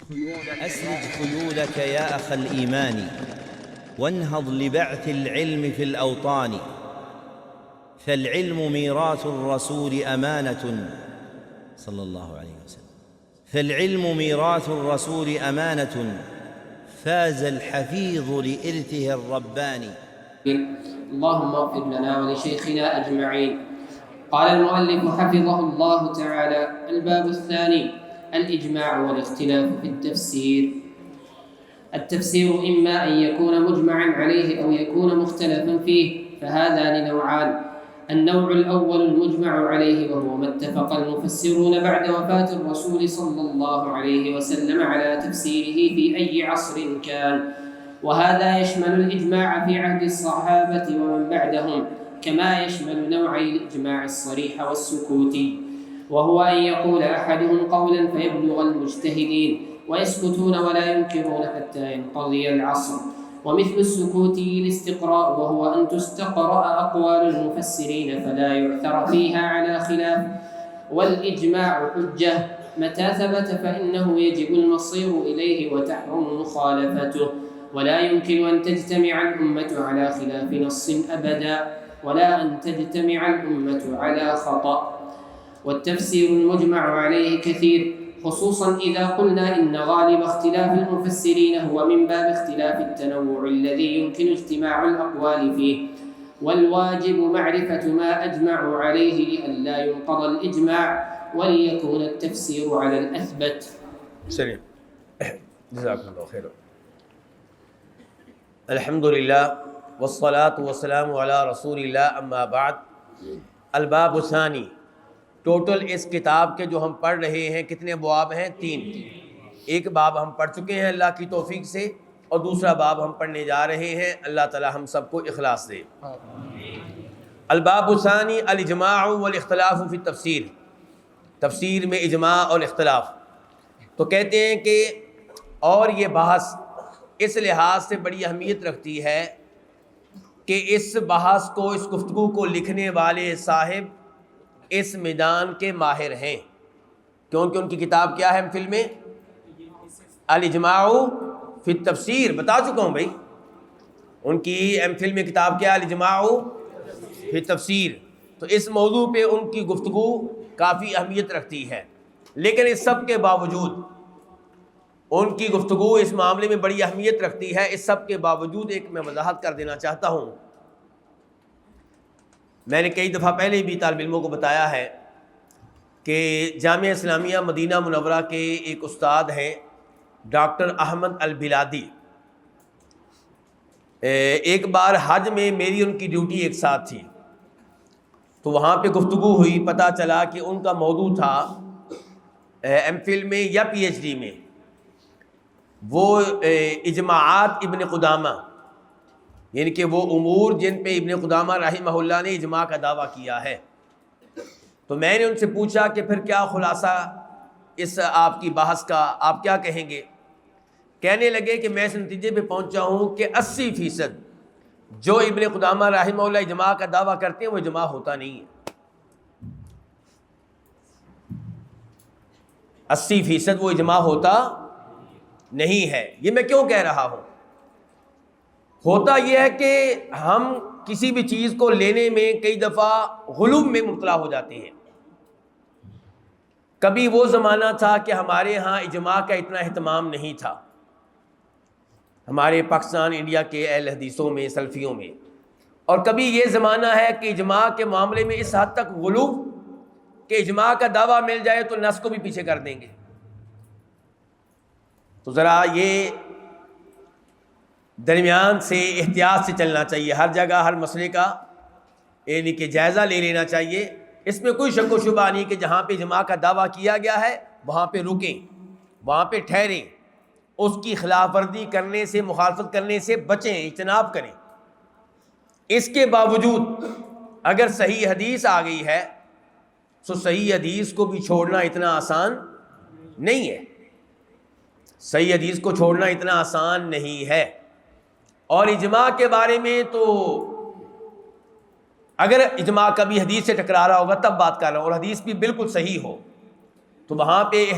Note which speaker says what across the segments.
Speaker 1: أسرج خيولك يا أخ الإيمان وانهض لبعث العلم في الأوطان، فالعلم ميراث الرسول أمانة صلى الله عليه وسلم، فالعلم ميراث الرسول أمانة فاز الحفيظ لإرثه الرباني.
Speaker 2: اللهم اغفر لنا ولشيخنا أجمعين. قال المؤلف حفظه الله تعالى: الباب الثاني: الإجماع والاختلاف في التفسير. التفسير إما أن يكون مجمعا عليه أو يكون مختلفا فيه، فهذان نوعان: النوع الأول المجمع عليه، وهو ما اتفق المفسرون بعد وفاة الرسول صلى الله عليه وسلم على تفسيره في أي عصر كان، وهذا يشمل الإجماع في عهد الصحابة ومن بعدهم، كما يشمل نوعي الإجماع الصريح والسكوتي، وهو أن يقول أحدهم قولا فيبلغ المجتهدين ويسكتون ولا ينكرون حتى ينقضي العصر. ومثل السكوتي الاستقراء، وهو أن تستقرأ أقوال المفسرين فلا يعثر فيها على خلاف. والإجماع حجة، متى ثبت فإنه يجب المصير إليه وتحرم مخالفته، ولا يمكن أن تجتمع الأمة على خلاف نص أبدا، ولا أن تجتمع الأمة على خطأ. والتفسير المجمع عليه كثير، خصوصا إذا قلنا إن غالب اختلاف المفسرين هو من باب اختلاف التنوع الذي يمكن اجتماع الأقوال فيه، والواجب معرفة ما أجمعوا عليه لئلا ينقض الإجماع وليكون التفسير على الأثبت.
Speaker 3: چلیے جزاکم اللہ خیر. الحمدللہ والصلاة والسلام علی رسول اللہ، اما بعد. الباب الثانی، ٹوٹل اس کتاب کے جو ہم پڑھ رہے ہیں کتنے ابواب ہیں؟ 3. ایک باب ہم پڑھ چکے ہیں اللہ کی توفیق سے، اور دوسرا باب ہم پڑھنے جا رہے ہیں. اللہ تعالی ہم سب کو اخلاص دے. الباب الثانی الاجماع والاختلاف فی التفسیر. تفسیر میں اجماع اور اختلاف. تو کہتے ہیں کہ اور یہ بحث اس لحاظ سے بڑی اہمیت رکھتی ہے کہ اس بحث کو، اس گفتگو کو لکھنے والے صاحب اس میدان کے ماہر ہیں، کیونکہ ان کی کتاب کیا ہے ایم میں؟ الاجماع فی التفسیر. بتا چکا ہوں بھائی، ان کی ایم میں کتاب کیا ہے؟ الاجماع فی التفسیر. تو اس موضوع پہ ان کی گفتگو کافی اہمیت رکھتی ہے، لیکن اس سب کے باوجود ان کی گفتگو اس معاملے میں بڑی اہمیت رکھتی ہے. اس سب کے باوجود ایک میں وضاحت کر دینا چاہتا ہوں. میں نے کئی دفعہ پہلے بھی طالب علموں کو بتایا ہے کہ جامعہ اسلامیہ مدینہ منورہ کے ایک استاد ہیں ڈاکٹر احمد البلادی. ایک بار حج میں میری ان کی ڈیوٹی ایک ساتھ تھی، تو وہاں پہ گفتگو ہوئی. پتہ چلا کہ ان کا موضوع تھا ایم فل میں یا پی ایچ ڈی میں وہ اجماعات ابن قدامہ، یعنی کہ وہ امور جن پہ ابن قدامہ رحمہ اللہ نے اجماع کا دعویٰ کیا ہے. تو میں نے ان سے پوچھا کہ پھر کیا خلاصہ اس آپ کی بحث کا، آپ کیا کہیں گے؟ کہنے لگے کہ میں اس نتیجے پہ پہنچا ہوں کہ 80% جو ابن قدامہ رحمہ اللہ اجماع کا دعویٰ کرتے ہیں وہ اجماع ہوتا نہیں ہے. 80% وہ اجماع ہوتا نہیں ہے. یہ میں کیوں کہہ رہا ہوں؟ ہوتا یہ ہے کہ ہم کسی بھی چیز کو لینے میں کئی دفعہ غلو میں مبتلا ہو جاتے ہیں. کبھی وہ زمانہ تھا کہ ہمارے ہاں اجماع کا اتنا اہتمام نہیں تھا، ہمارے پاکستان انڈیا کے اہل حدیثوں میں، سلفیوں میں. اور کبھی یہ زمانہ ہے کہ اجماع کے معاملے میں اس حد تک غلو کہ اجماع کا دعویٰ مل جائے تو نص کو بھی پیچھے کر دیں گے. تو ذرا یہ درمیان سے احتیاط سے چلنا چاہیے. ہر جگہ ہر مسئلے کا یعنی کہ جائزہ لے لینا چاہیے. اس میں کوئی شک و شبہ نہیں کہ جہاں پہ اجماع کا دعویٰ کیا گیا ہے وہاں پہ رکیں، وہاں پہ ٹھہریں، اس کی خلاف ورزی کرنے سے، مخالفت کرنے سے بچیں، اجتناب کریں. اس کے باوجود اگر صحیح حدیث آ گئی ہے تو صحیح حدیث کو بھی چھوڑنا اتنا آسان نہیں ہے. صحیح حدیث کو چھوڑنا اتنا آسان نہیں ہے. اور اجماع کے بارے میں تو اگر اجماع کبھی حدیث سے ٹکرا رہا ہوگا تب بات کر رہا ہوں، اور حدیث بھی بالکل صحیح ہو تو وہاں پہ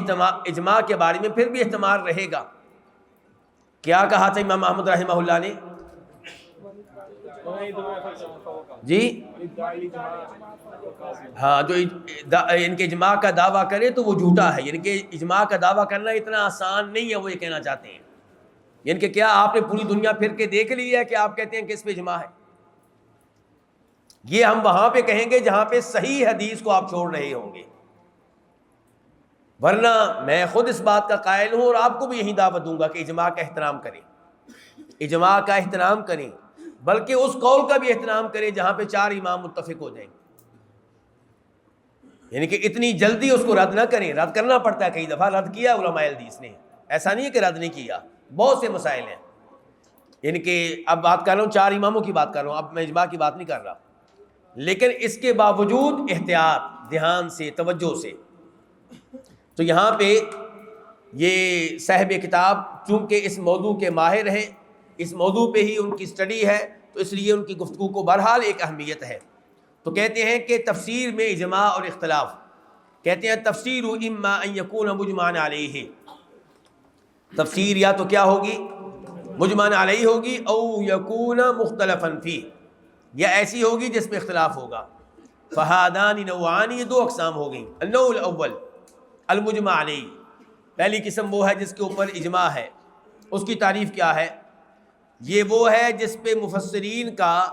Speaker 3: اجماع کے بارے میں پھر بھی احتمال رہے گا. کیا کہا تھا امام احمد رحمہ اللہ نے؟ جی ہاں، جو ان کے اجماع کا دعویٰ کرے تو وہ جھوٹا ہے. یعنی کہ اجماع کا دعویٰ کرنا اتنا آسان نہیں ہے، وہ یہ کہنا چاہتے ہیں. یعنی کہ کیا آپ نے پوری دنیا پھر کے دیکھ لی ہے کہ آپ کہتے ہیں کہ اس پہ اجماع ہے؟ یہ ہم وہاں پہ کہیں گے جہاں پہ صحیح حدیث کو آپ چھوڑ رہے ہوں گے، ورنہ میں خود اس بات کا قائل ہوں اور آپ کو بھی یہی دعوت دوں گا کہ اجماع کا احترام کریں، اجماع کا احترام کریں، بلکہ اس قول کا بھی احترام کریں جہاں پہ 4 امام متفق ہو جائیں. یعنی کہ اتنی جلدی اس کو رد نہ کریں. رد کرنا پڑتا ہے، کئی دفعہ رد کیا علماء حدیث نے، ایسا نہیں ہے کہ رد نہیں کیا. بہت سے مسائل ہیں، یعنی کہ اب بات کر رہا ہوں 4 اماموں کی بات کر رہا ہوں، اب میں اجماع کی بات نہیں کر رہا. لیکن اس کے باوجود احتیاط، دھیان سے، توجہ سے. تو یہاں پہ یہ صاحب کتاب چونکہ اس موضوع کے ماہر ہیں، اس موضوع پہ ہی ان کی اسٹڈی ہے، تو اس لیے ان کی گفتگو کو بہرحال ایک اہمیت ہے. تو کہتے ہیں کہ تفسیر میں اجماع اور اختلاف، کہتے ہیں تفسیر اما ان یکون مجمعا علیہ، تفسیر یا تو کیا ہوگی؟ مجمعا علیہ ہوگی، او یکون مختلفا فیہ، یا ایسی ہوگی جس میں اختلاف ہوگا. فہادان نوعان، یہ 2 اقسام ہو گئیں. النوع الاول المجمع علیہ، پہلی قسم وہ ہے جس کے اوپر اجماع ہے. اس کی تعریف کیا ہے؟ یہ وہ ہے جس پہ مفسرین کا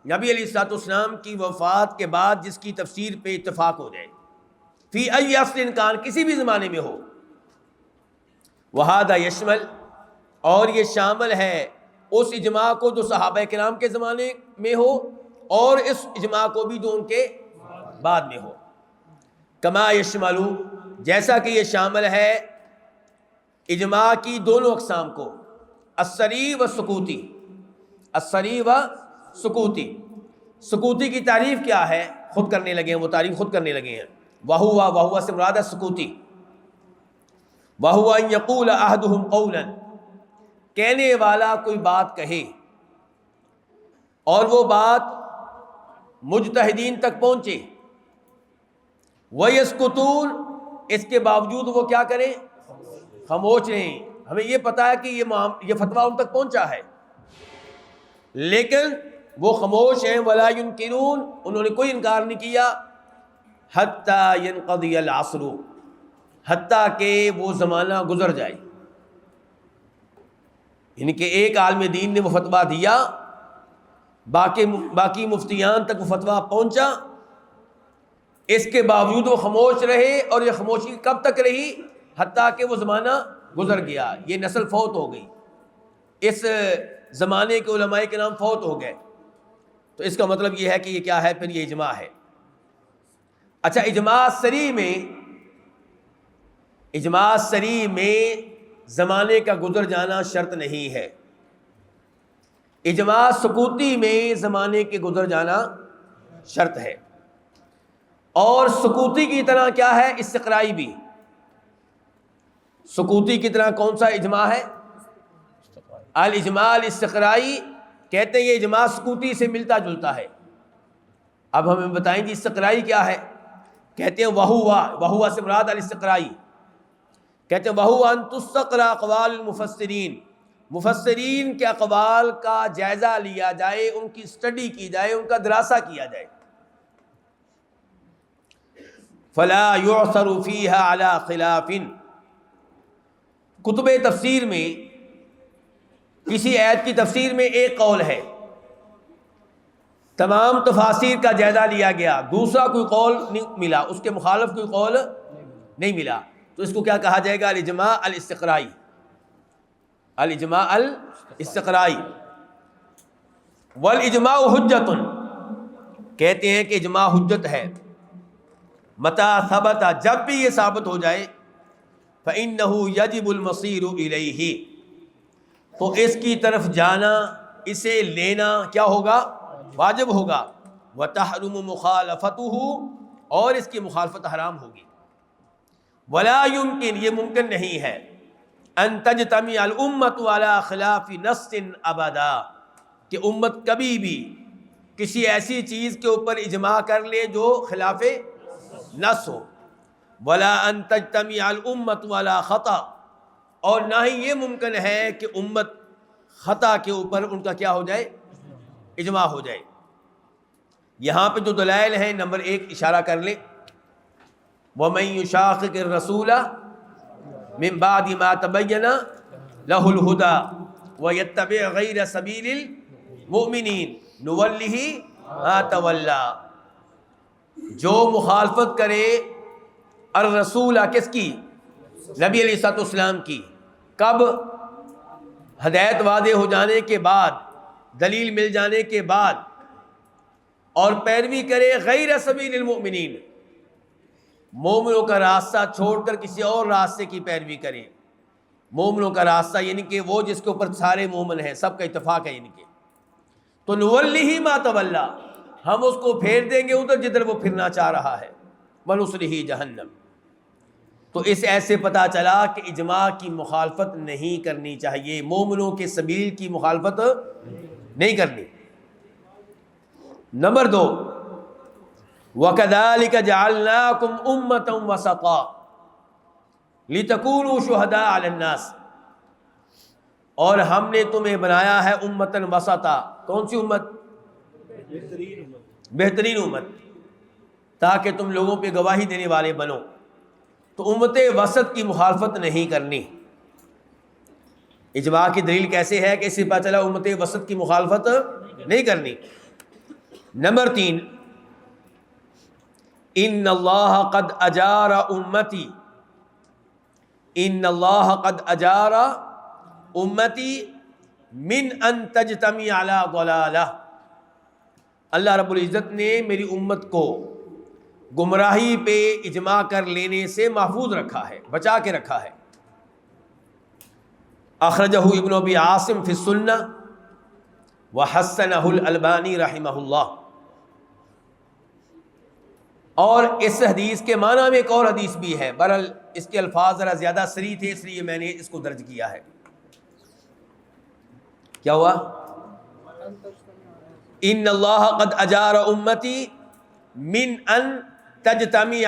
Speaker 3: نبی علیہ الصلوۃ والسلام کی وفات کے بعد جس کی تفسیر پہ اتفاق ہو جائے، فی ای عصر کان، کسی بھی زمانے میں ہو. وہذا یشمل، اور یہ شامل ہے اس اجماع کو جو صحابہ کرام کے زمانے میں ہو، اور اس اجماع کو بھی جو ان کے بعد میں ہو. کما یشمل، جیسا کہ یہ شامل ہے اجماع کی دونوں اقسام کو، السری و سکوتی، السری و سکوتی. سکوتی کی تعریف کیا ہے؟ خود کرنے لگے ہیں، وہ تعریف خود کرنے لگے ہیں. وہوا سے مراد ہے سکوتی. وہوا ان یقول احدہم قولا، کہنے والا کوئی بات کہے اور وہ بات مجتہدین تک پہنچے، وَيَسْكُتُونَ، اس کے باوجود وہ کیا کریں؟ خاموش رہیں. ہمیں یہ پتا ہے کہ یہ فتویٰ ان تک پہنچا ہے، لیکن وہ خاموش ہیں. وَلَا يُنْكِرُونَ، انہوں نے کوئی انکار نہیں کیا. حَتَّى يَنْقَضِيَ الْعَصْرُ، حتیٰ کہ وہ زمانہ گزر جائے. یعنی کہ ایک عالم دین نے وہ فتویٰ دیا، باقی مفتیان تک وہ فتویٰ پہنچا، اس کے باوجود وہ خاموش رہے. اور یہ خاموشی کب تک رہی؟ حتیٰ کہ وہ زمانہ گزر گیا، یہ نسل فوت ہو گئی، اس زمانے کے علماء کے نام فوت ہو گئے. تو اس کا مطلب یہ ہے کہ یہ کیا ہے؟ پھر یہ اجماع ہے. اچھا، اجماع سری میں زمانے کا گزر جانا شرط نہیں ہے. اجماع سکوتی میں زمانے کے گزر جانا شرط ہے. اور سکوتی کی طرح کیا ہے؟ استقرائی بھی. سکوتی کی طرح کون سا اجماع ہے؟ الاجماع الاستقرائی. کہتے ہیں یہ اجماع سکوتی سے ملتا جلتا ہے. اب ہمیں بتائیں جی استقرائی کیا ہے؟ کہتے ہیں وہوا سے مراد الاستقرائی. کہتے ہیں وہوا ان تستقرا اقوال المفسرین، مفسرین کے اقوال کا جائزہ لیا جائے، ان کی اسٹڈی کی جائے، ان کا دراسہ کیا جائے. فلا يعثر فيها على خلاف، کتب تفسیر میں کسی آیت کی تفسیر میں ایک قول ہے، تمام تفاسیر کا جائزہ لیا گیا، دوسرا کوئی قول نہیں ملا، اس کے مخالف کوئی قول نہیں ملا، تو اس کو کیا کہا جائے گا؟ الاجماع الاستقرائی. الاجماع الاستقرائی. والاجماع حجت، کہتے ہیں کہ اجماع حجت ہے. متى ثبت، جب بھی یہ ثابت ہو جائے، فإنه يجب المصير إليه، تو اس کی طرف جانا، اسے لینا کیا ہوگا؟ واجب ہوگا. وتحرم مخالفته، اور اس کی مخالفت حرام ہوگی. ولا يمكن، یہ ممکن نہیں ہے، ان تجتمع الامة على خلاف نص ابدا، کہ امت کبھی بھی کسی ایسی چیز کے اوپر اجماع کر لے جو خلاف نص ہو. ولا ان تجتمع الامت ولا خطا، اور نہ ہی یہ ممکن ہے کہ امت خطا کے اوپر ان کا کیا ہو جائے، اجماع ہو جائے۔ یہاں پہ جو دلائل ہیں، نمبر 1 اشارہ کر لیں، وَمَن يُشَاقِقِ الرَّسُولَ مِن بَعْدِ مَا تَبَيَّنَ لَهُ الْهُدَى وَيَتَّبِعْ غَيْرَ سَبِيلِ الْمُؤْمِنِينَ نُوَلِّهِ مَا تَوَلَّى، جو مخالفت کرے الرسول، کس کی؟ نبی علیہ الصلوۃ والسلام کی۔ کب؟ ہدایت واضح ہو جانے کے بعد، دلیل مل جانے کے بعد، اور پیروی کرے غیر سبیل المؤمنین، مومنوں کا راستہ چھوڑ کر کسی اور راستے کی پیروی کرے۔ مومنوں کا راستہ یعنی کہ وہ جس کے اوپر سارے مومن ہیں، سب کا اتفاق ہے، یعنی کہ تو نولیہ ما تولی، ہم اس کو پھیر دیں گے ادھر جدھر وہ پھرنا چاہ رہا ہے، ونصلہ جہنم۔ تو اس ایسے پتہ چلا کہ اجماع کی مخالفت نہیں کرنی چاہیے، مومنوں کے سبیل کی مخالفت نہیں کرنی۔ نمبر 2، وَكَذَلِكَ جَعَلْنَاكُمْ أُمَّةً وَسَطًا لِتَكُونُوا شُهَدَاءَ عَلَى النَّاسِ، اور ہم نے تمہیں بنایا ہے امتاً وسطا۔ کون سی امت؟ بہترین امت، تاکہ تم لوگوں پہ گواہی دینے والے بنو۔ تو امت وسط کی مخالفت نہیں کرنی۔ اجماع کی دلیل کیسے ہے کہ اس سے پتہ چلا امت وسط کی مخالفت نہیں کرنی۔ نمبر 3، ان اللہ قد اجار امتی، ان اللہ قد اجار امتی من ان تجتمع علی ضلالہ، اللہ رب العزت نے میری امت کو گمراہی پہ اجماع کر لینے سے محفوظ رکھا ہے، بچا کے رکھا ہے۔ اخرجہ ابن ابی عاصم فی السنہ وحسنہ الالبانی رحمہ اللہ۔ اور اس حدیث کے معنی میں ایک اور حدیث بھی ہے، بہرحال اس کے الفاظ ذرا زیادہ صریح تھے اس لیے میں نے اس کو درج کیا ہے۔ کیا ہوا؟ ان اللہ قد اجار امتی من ان تجتمع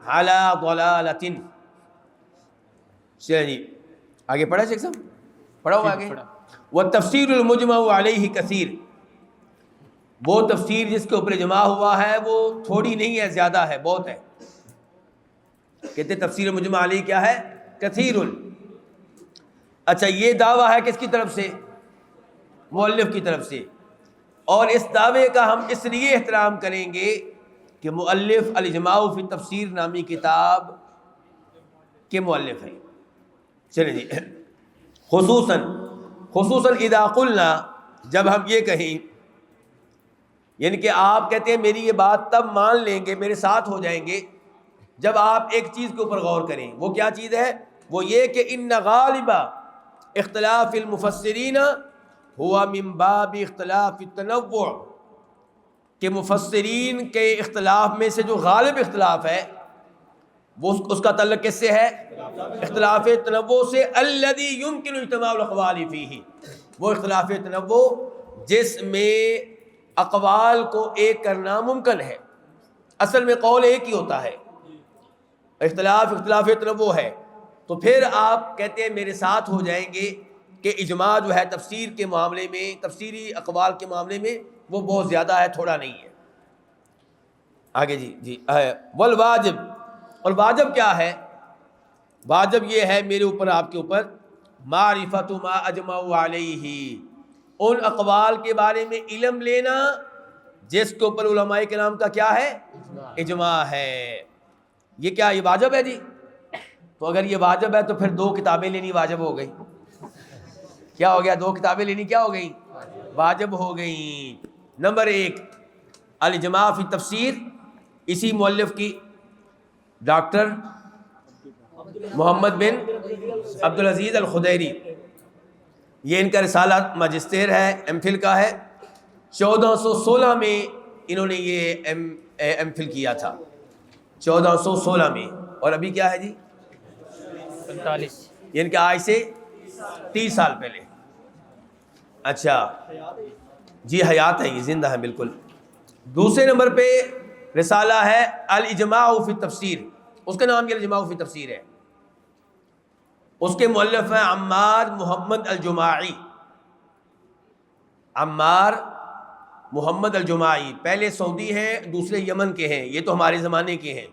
Speaker 3: علی ضلالۃ۔ چلیے جی آگے پڑھا شیخ صاحب، پڑھا ہوا آگے۔ والتفسیر المجمع علیہ کثیر، وہ تفسیر جس کے اوپر اجماع ہوا ہے وہ تھوڑی نہیں ہے، زیادہ ہے، بہت ہے۔ کہتے تفسیر مجمع علیہ کیا ہے؟ کثیر۔ اچھا یہ دعویٰ ہے کس کی طرف سے؟ مؤلف کی طرف سے، اور اس دعوے کا ہم اس لیے احترام کریں گے کہ مؤلف الاجماع فی تفسیر نامی کتاب کے مؤلف ہیں۔ چلیں جی، خصوصاً اذا قلنا، جب ہم یہ کہیں، یعنی کہ آپ کہتے ہیں میری یہ بات تب مان لیں گے، میرے ساتھ ہو جائیں گے جب آپ ایک چیز کے اوپر غور کریں۔ وہ کیا چیز ہے؟ وہ یہ کہ ان غالب اختلاف المفسرین ہوا من باب اختلاف التنوع، کہ مفسرین کے اختلاف میں سے جو غالب اختلاف ہے وہ اس کا تعلق کس سے ہے؟ اختلاف تنوع سے۔ الذی یمکن اجتماع الاقوال فیہ، وہ اختلاف تنوع جس میں اقوال کو ایک کرنا ممکن ہے۔ اصل میں قول ایک ہی ہوتا ہے، اختلاف تنوع ہے۔ تو پھر آپ کہتے ہیں میرے ساتھ ہو جائیں گے کہ اجماع جو ہے تفسیر کے معاملے میں، تفسیری اقوال کے معاملے میں وہ بہت زیادہ ہے، تھوڑا نہیں ہے۔ آگے جی والواجب، اور واجب کیا ہے؟ واجب یہ ہے میرے اوپر، آپ کے اوپر، معرفت ما اجمعوا علیہ، ان اقوال کے بارے میں علم لینا جس کے اوپر علماء کرام کا کیا ہے؟ اجماع ہے۔ یہ کیا، یہ واجب ہے جی؟ تو اگر یہ واجب ہے تو پھر 2 کتابیں لینی واجب ہو گئی۔ کیا ہو گیا؟ 2 کتابیں لینی کیا ہو گئی؟ واجب ہو گئی۔ نمبر 1 الاجماع فی تفسیر، اسی مؤلف کی، ڈاکٹر محمد بن عبدالعزیز الخدیری، یہ ان کا رسالہ ماجسٹر ہے، ایم فل کا ہے۔ 1416 میں انہوں نے یہ ایم فل کیا تھا، 1416 میں، اور ابھی کیا ہے جی؟ 45، ان کے آج سے 30 سال پہلے۔ اچھا جی، حیات ہے، یہ زندہ ہے بالکل۔ دوسرے نمبر پہ رسالہ ہے الاجماع فی تفسیر، اس کا نام یہ الاجماع فی تفسیر ہے. اس کے مؤلف ہیں عمار محمد الجماعی. عمار محمد الجماعی پہلے سعودی ہیں، دوسرے یمن کے ہیں. یہ تو ہمارے زمانے کے ہیں.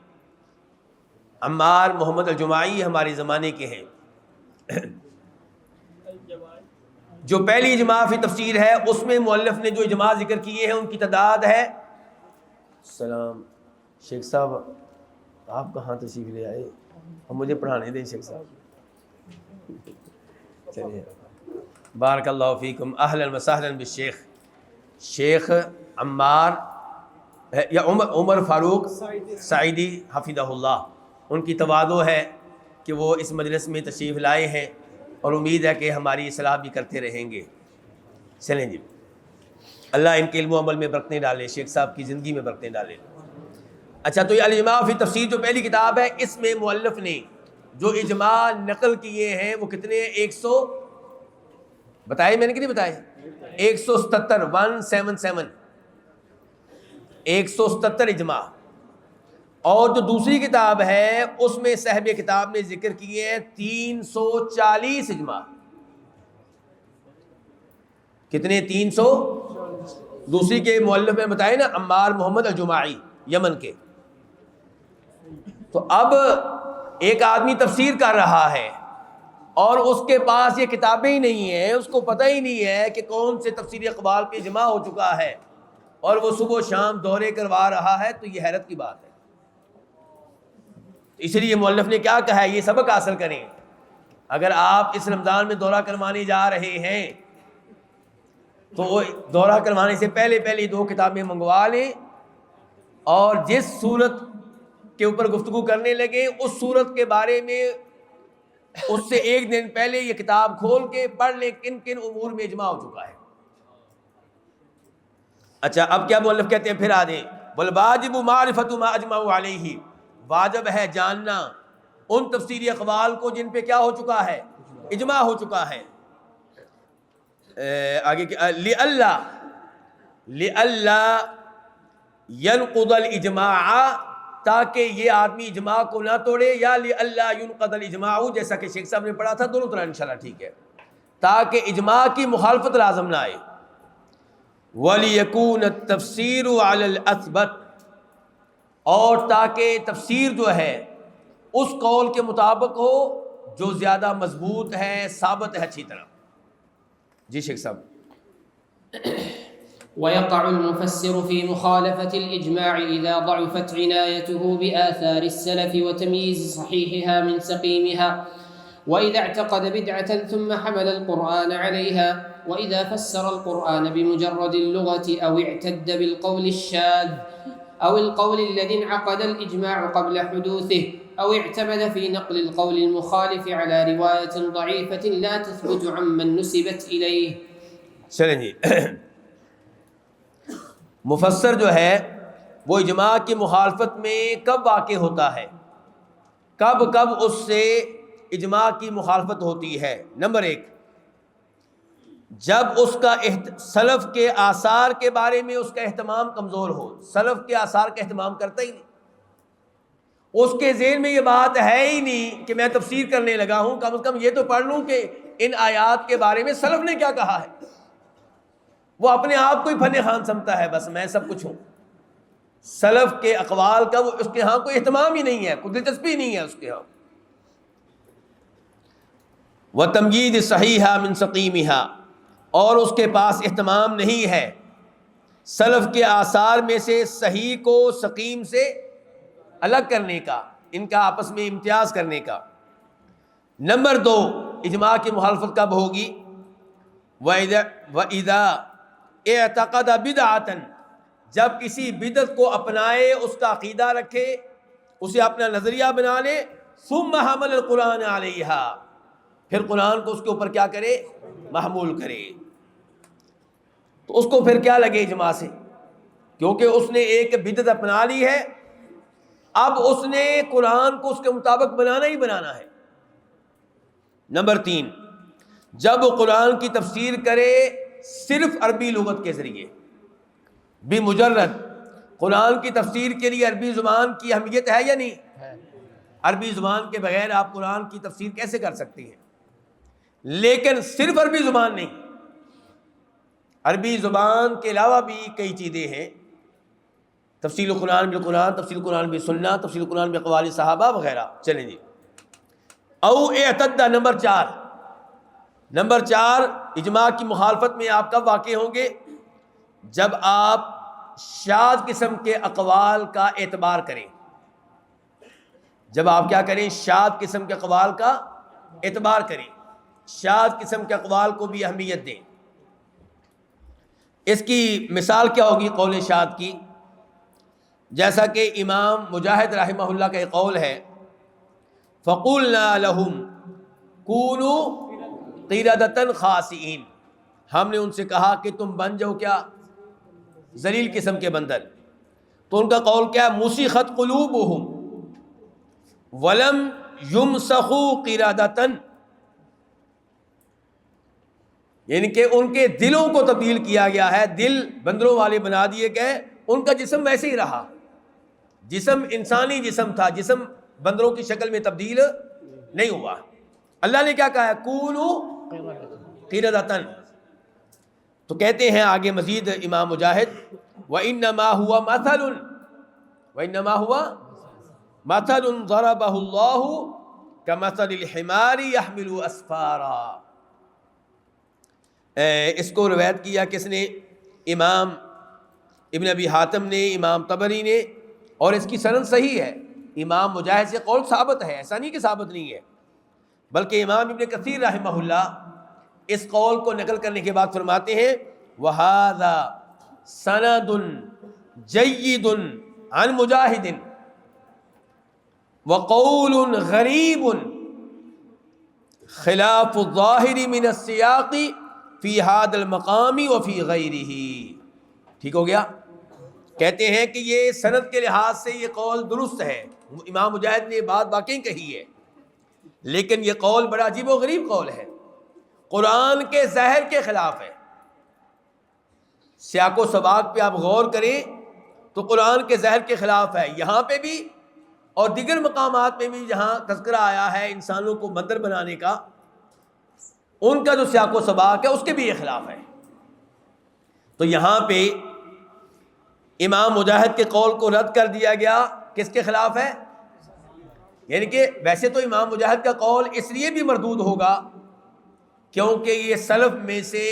Speaker 3: عمار محمد الجماعی ہمارے زمانے کے ہیں. جو پہلی اجماع فی تفسیر ہے اس میں مؤلف نے جو اجماع ذکر کیے ہیں ان کی تعداد ہے. سلام شیخ صاحب، آپ کہاں تشریف لے آئے؟ ہم مجھے پڑھانے دیں شیخ صاحب. چلیے بارک اللہ فیکم. اہلا وسہلا بالشیخ. شیخ عمار یا عمر فاروق سعیدی حفظہ اللہ، ان کی تواضع ہے کہ وہ اس مجلس میں تشریف لائے ہیں اور امید ہے کہ ہماری اصلاح بھی کرتے رہیں گے. چلیں جی، اللہ ان کے علم و عمل میں برکتیں ڈالے، شیخ صاحب کی زندگی میں برکتیں ڈالے. اچھا، تو یہ الاجماع فی تفسیر جو پہلی کتاب ہے، اس میں مؤلف نے جو اجماع نقل کیے ہیں وہ کتنے ہیں؟ 100 بتائے میں نے کہ نہیں بتائے؟ 177 177 177 اجماع. اور جو دوسری کتاب ہے اس میں صاحب کتاب نے ذکر کیے ہیں 340 اجماع. کتنے؟ 300. دوسری کے مؤلف میں بتائے نا عمار محمد الجماعی یمن کے. تو اب ایک آدمی تفسیر کر رہا ہے اور اس کے پاس یہ کتابیں ہی نہیں ہیں، اس کو پتہ ہی نہیں ہے کہ کون سے تفسیری اقوال پہ اجماع ہو چکا ہے، اور وہ صبح و شام دورے کروا رہا ہے، تو یہ حیرت کی بات ہے. اس لیے مؤلف نے کیا کہا ہے؟ یہ سبق حاصل کریں. اگر آپ اس رمضان میں دورہ کروانے جا رہے ہیں تو دورہ کروانے سے پہلے 2 کتابیں منگوا لیں، اور جس صورت کے اوپر گفتگو کرنے لگے اس صورت کے بارے میں اس سے 1 دن پہلے یہ کتاب کھول کے پڑھ لیں کن کن امور میں اجماع ہو چکا ہے. اچھا، اب کیا مؤلف کہتے ہیں؟ پھر آ دیں. والواجب معرفت ما اجمعوا علیہ، واجب ہے جاننا ان تفسیری اقوال کو جن پہ کیا ہو چکا ہے؟ اجماع ہو چکا ہے. آگے لئلا ينقض الاجماع، تاکہ یہ آدمی اجماع کو نہ توڑے، یا لئلا ينقض الاجماع، جیسا کہ شیخ صاحب نے پڑھا تھا، دونوں طرح انشاءاللہ ٹھیک ہے، تاکہ اجماع کی مخالفت لازم نہ آئے. وَلِيَكُونَ التَّفْسِيرُ عَلَى الْأَثْبَتِ، اور تاکہ تفسیر جو ہے اس قول کے مطابق ہو جو زیادہ مضبوط ہے، ثابت ہے اچھی طرح. جی شیخ صاحب.
Speaker 2: ويقع المفسر في مخالفة الإجماع إذا ضعفت عنايته بآثار السلف وتمييز صحيحها من سقيمها، وإذا اعتقد بدعة ثم حمل القرآن عليها، وإذا فسر القرآن بمجرد اللغة أو اعتد بالقول الشاذ أو القول الذي انعقد الإجماع قبل حدوثه، أو اعتمد في نقل القول المخالف على رواية ضعيفة لا تثبت عمن نسبت إليه.
Speaker 3: چلیں جی، مفسر جو ہے وہ اجماع کی مخالفت میں کب واقع ہوتا ہے؟ کب اس سے اجماع کی مخالفت ہوتی ہے؟ نمبر 1، جب اس کا سلف کے آثار کے بارے میں اس کا اہتمام کمزور ہو. سلف کے آثار کا اہتمام کرتا ہی نہیں، اس کے ذہن میں یہ بات ہے ہی نہیں کہ میں تفسیر کرنے لگا ہوں، کم از کم یہ تو پڑھ لوں کہ ان آیات کے بارے میں سلف نے کیا کہا ہے. وہ اپنے آپ کو ہی فن خان سمجھتا ہے، بس میں سب کچھ ہوں. سلف کے اقوال کا وہ اس کے ہاں کوئی اہتمام ہی نہیں ہے، کوئی دلچسپی نہیں ہے اس کے ہاں. وَتَمْيِيزِ صَحِيحًا مِنْ سَقِيمِهَا، اور اس کے پاس اہتمام نہیں ہے سلف کے آثار میں سے صحیح کو سقیم سے الگ کرنے کا، ان کا آپس میں امتیاز کرنے کا. نمبر 2، اجماع کی مخالفت کب ہوگی؟ وَإِذَا اعتقد بدعة، جب کسی بدعت کو اپنائے، اس کا عقیدہ رکھے، اسے اپنا نظریہ بنا لے، ثم حمل القرآن علیہا، پھر قرآن کو اس کے اوپر کیا کرے؟ محمول کرے. تو اس کو پھر کیا لگے اجماع سے؟ کیونکہ اس نے ایک بدعت اپنا لی ہے، اب اس نے قرآن کو اس کے مطابق بنانا ہی بنانا ہے. نمبر 3، جب وہ قرآن کی تفسیر کرے صرف عربی لغت کے ذریعے، بمجرد، قرآن کی تفسیر کے لیے عربی زبان کی اہمیت ہے یا نہیں؟ عربی زبان کے بغیر آپ قرآن کی تفسیر کیسے کر سکتے ہیں؟ لیکن صرف عربی زبان نہیں، عربی زبان کے علاوہ بھی کئی چیزیں ہیں، تفسیر قرآن بالقرآن، تفسیر قرآن بالسنہ، تفسیر قرآن باقوال صحابہ وغیرہ۔ چلیں جی، او اعتدہ نمبر 4 اجماع کی مخالفت میں آپ کب واقع ہوں گے؟ جب آپ شاذ قسم کے اقوال کا اعتبار کریں، جب آپ کیا کریں؟ شاذ قسم کے اقوال کا اعتبار کریں، شاذ قسم کے اقوال کو بھی اہمیت دیں۔ اس کی مثال کیا ہوگی قول شاذ کی؟ جیسا کہ امام مجاہد رحمہ اللہ کا ایک قول ہے، فَقُلْنَا لَهُمْ كُونُوا قِرَدَةً خَاسِئِينَ، ہم نے ان سے کہا کہ تم بن جاؤ کیا؟ ذلیل قسم کے بندر۔ تو ان کا قول کیا ہے؟ مُسِخَتْ قُلُوبُهُمْ وَلَمْ يُمْسَخُوا قِرَدَةً، یعنی کہ ان کے دلوں کو تبدیل کیا گیا ہے، دل بندروں والے بنا دیے گئے، ان کا جسم ویسے ہی رہا، جسم انسانی جسم تھا، جسم بندروں کی شکل میں تبدیل نہیں ہوا۔ اللہ نے کیا کہا ہے؟ کونوا قردۃ۔ تو کہتے ہیں آگے مزید امام مجاہد، وَإِنَّمَا هُوَ مَثَلٌ ضَرَبَهُ اللَّهُ كَمَثَلِ الْحِمَارِ يَحْمِلُ أَسْفَارًا۔ اس کو روایت کیا کس نے؟ امام ابن ابی حاتم نے، امام طبری نے، اور اس کی سند صحیح ہے۔ امام مجاہد سے قول ثابت ہے، ایسا نہیں کہ ثابت نہیں ہے، بلکہ امام ابن کثیر رحمہ اللہ اس قول کو نقل کرنے کے بعد فرماتے ہیں وَهَذَا سَنَدٌ جَيِّدٌ عَنْ مُجَاہِدٍ وَقَوْلٌ غَرِيبٌ خِلَافُ الظَّاهِرِ مِنَ السِّيَاقِ فِي هَذَا الْمَقَامِ وَفِي غَيْرِهِ۔ ٹھیک ہو گیا؟ کہتے ہیں کہ یہ سند کے لحاظ سے یہ قول درست ہے، امام مجاہد نے یہ بات واقعی کہی ہے، لیکن یہ قول بڑا عجیب و غریب قول ہے، قرآن کے ظاہر کے خلاف ہے۔ سیاق و سباق پہ آپ غور کریں تو قرآن کے ظاہر کے خلاف ہے، یہاں پہ بھی اور دیگر مقامات میں بھی جہاں تذکرہ آیا ہے انسانوں کو بندر بنانے کا، ان کا جو سیاق و سباق ہے اس کے بھی یہ خلاف ہے۔ تو یہاں پہ امام مجاہد کے قول کو رد کر دیا گیا، کس کے خلاف ہے؟ یعنی کہ ویسے تو امام مجاہد کا قول اس لیے بھی مردود ہوگا کیونکہ یہ سلف میں سے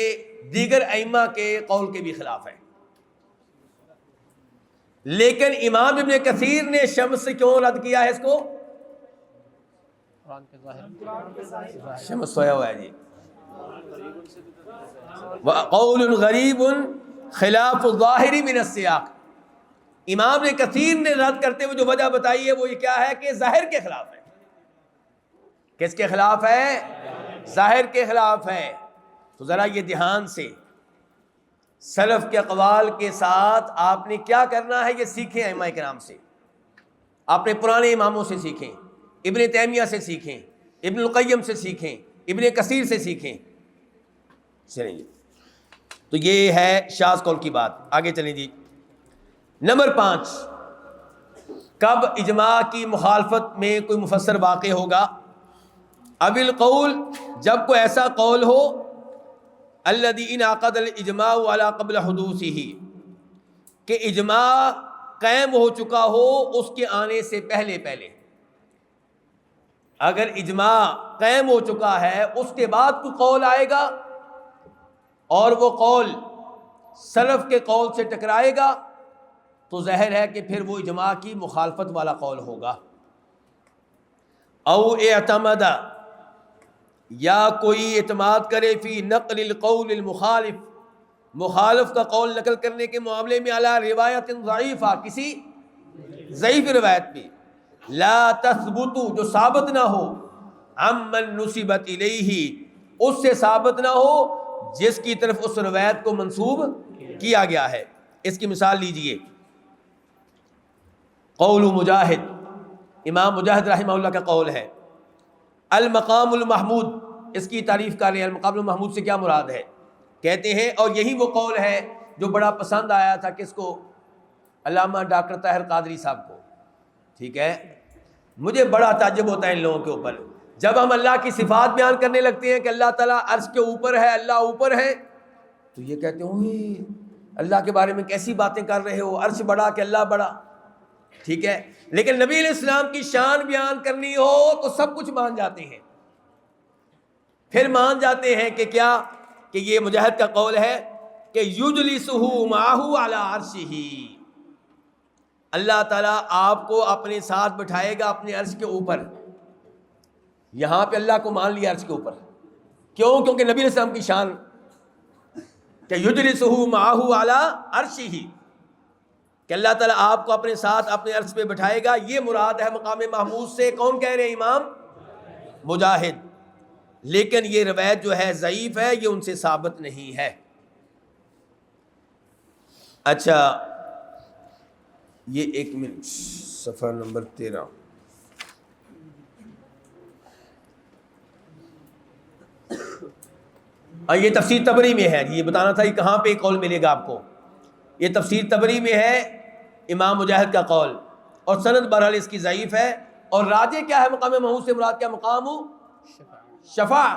Speaker 3: دیگر ائمہ کے قول کے بھی خلاف ہے، لیکن امام ابن کثیر نے شمس سے کیوں رد کیا ہے اس کو؟ شمس سویا ہوا ہے جی۔ وَقَوْلٌ غَرِيبٌ خِلَافُ الظَّاهِرِ مِنَ السِّيَاقِ، امام نے کثیر نے رد کرتے ہوئے جو وجہ بتائی ہے وہ یہ کیا ہے کہ ظاہر کے خلاف ہے۔ کس کے خلاف ہے؟ ظاہر کے خلاف ہے۔ تو ذرا یہ دھیان سے سلف کے اقوال کے ساتھ آپ نے کیا کرنا ہے یہ سیکھیں ائمہ کرام سے، آپ نے پرانے اماموں سے سیکھیں، ابن تیمیہ سے سیکھیں، ابن القیم سے سیکھیں، ابن کثیر سے سیکھیں۔ چلیں جی، تو یہ ہے شاذ قول کی بات۔ آگے چلیں جی، نمبر 5، کب اجماع کی مخالفت میں کوئی مفسر واقع ہوگا؟ اب القول، جب کوئی ایسا قول ہو الذی انعقد الاجماع علی قبل حدوثہ، کہ اجماع قائم ہو چکا ہو اس کے آنے سے پہلے پہلے۔ اگر اجماع قائم ہو چکا ہے اس کے بعد کوئی قول آئے گا اور وہ قول سلف کے قول سے ٹکرائے گا تو ظاہر ہے کہ پھر وہ اجماع کی مخالفت والا قول ہوگا۔ او اعتمد، یا کوئی اعتماد کرے فی نقل القول المخالف، مخالف کا قول نقل کرنے کے معاملے میں علی روایت ضعیفہ، کسی ضعیف روایت پہ، لا تثبت، جو ثابت نہ ہو، عمن نسبت الیہ، اس سے ثابت نہ ہو جس کی طرف اس روایت کو منسوب کیا گیا ہے۔ اس کی مثال لیجئے، قول مجاہد، امام مجاہد رحمہ اللہ کا قول ہے، المقام المحمود، اس کی تعریف کر رہے ہیں، المقام المحمود سے کیا مراد ہے؟ کہتے ہیں، اور یہی وہ قول ہے جو بڑا پسند آیا تھا کس کو؟ علامہ ڈاکٹر طاہر قادری صاحب کو، ٹھیک ہے، مجھے بڑا تعجب ہوتا ہے ان لوگوں کے اوپر، جب ہم اللہ کی صفات بیان کرنے لگتے ہیں کہ اللہ تعالیٰ عرش کے اوپر ہے، اللہ اوپر ہے، تو یہ کہتے ہیں اوہ اللہ کے بارے میں کیسی باتیں کر رہے ہو، عرش بڑا کہ اللہ بڑا. ٹھیک ہے، لیکن نبی علیہ السلام کی شان بیان کرنی ہو تو سب کچھ مان جاتے ہیں. پھر مان جاتے ہیں کہ کیا، کہ یہ مجاہد کا قول ہے کہ یجلسہ معہ علی عرشہ، اللہ تعالیٰ آپ کو اپنے ساتھ بٹھائے گا اپنے عرش کے اوپر. یہاں پہ اللہ کو مان لیا عرش کے اوپر، کیوں؟ کیونکہ نبی علیہ السلام کی شان کہ یجلسہ معہ علی عرشہ، کہ اللہ تعالیٰ آپ کو اپنے ساتھ اپنے عرش پہ بٹھائے گا. یہ مراد ہے مقام محمود سے. کون کہہ رہے ہیں؟ امام مجاہد. لیکن یہ روایت جو ہے ضعیف ہے، یہ ان سے ثابت نہیں ہے. اچھا یہ ایک منٹ، صفحہ نمبر 13. یہ تفسیر طبری میں ہے. یہ بتانا تھا کہ کہاں پہ قول ملے گا آپ کو. یہ تفسیر طبری میں ہے امام مجاہد کا قول، اور سند بہرحال اس کی ضعیف ہے. اور راجح کیا ہے؟ مقام محمود سے مراد کیا؟ مقام شفاع،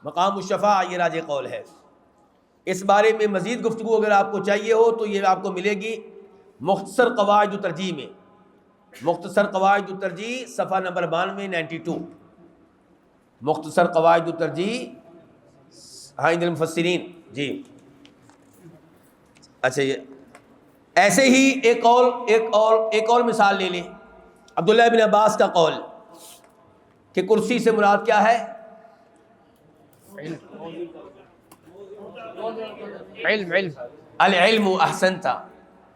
Speaker 3: مقام الشفاع یہ راجح قول ہے. اس بارے میں مزید گفتگو اگر آپ کو چاہیے ہو تو یہ آپ کو ملے گی مختصر قواعد الترجیح میں. مختصر قواعد الترجیح صفحہ نمبر 92 مختصر قواعد الترجیح عند المفسرین. جی اچھا، یہ ایسے ہی ایک اور مثال لے لیں. عبداللہ بن عباس کا قول کہ کرسی سے مراد کیا ہے؟
Speaker 2: علم.
Speaker 3: العلم. احسنت.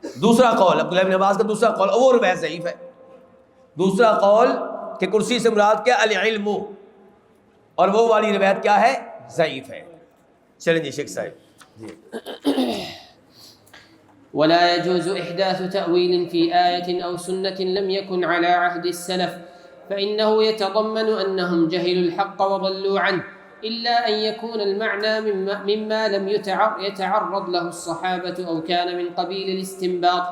Speaker 3: دوسرا قول عبداللہ بن عباس کا دوسرا قول، وہ روایت ضعیف ہے. دوسرا قول کہ کرسی سے مراد کیا؟ العلم، اور وہ والی روایت کیا ہے؟ ضعیف ہے. چلیں جی شیخ صاحب. جی
Speaker 2: ولا يجوز إحداث تأويل في آية أو سنة لم يكن على عهد السلف، فإنه يتضمن أنهم جهلوا الحق وضلوا عنه، إلا أن يكون المعنى مما لم يتعرض له الصحابة أو كان من قبيل الاستنباط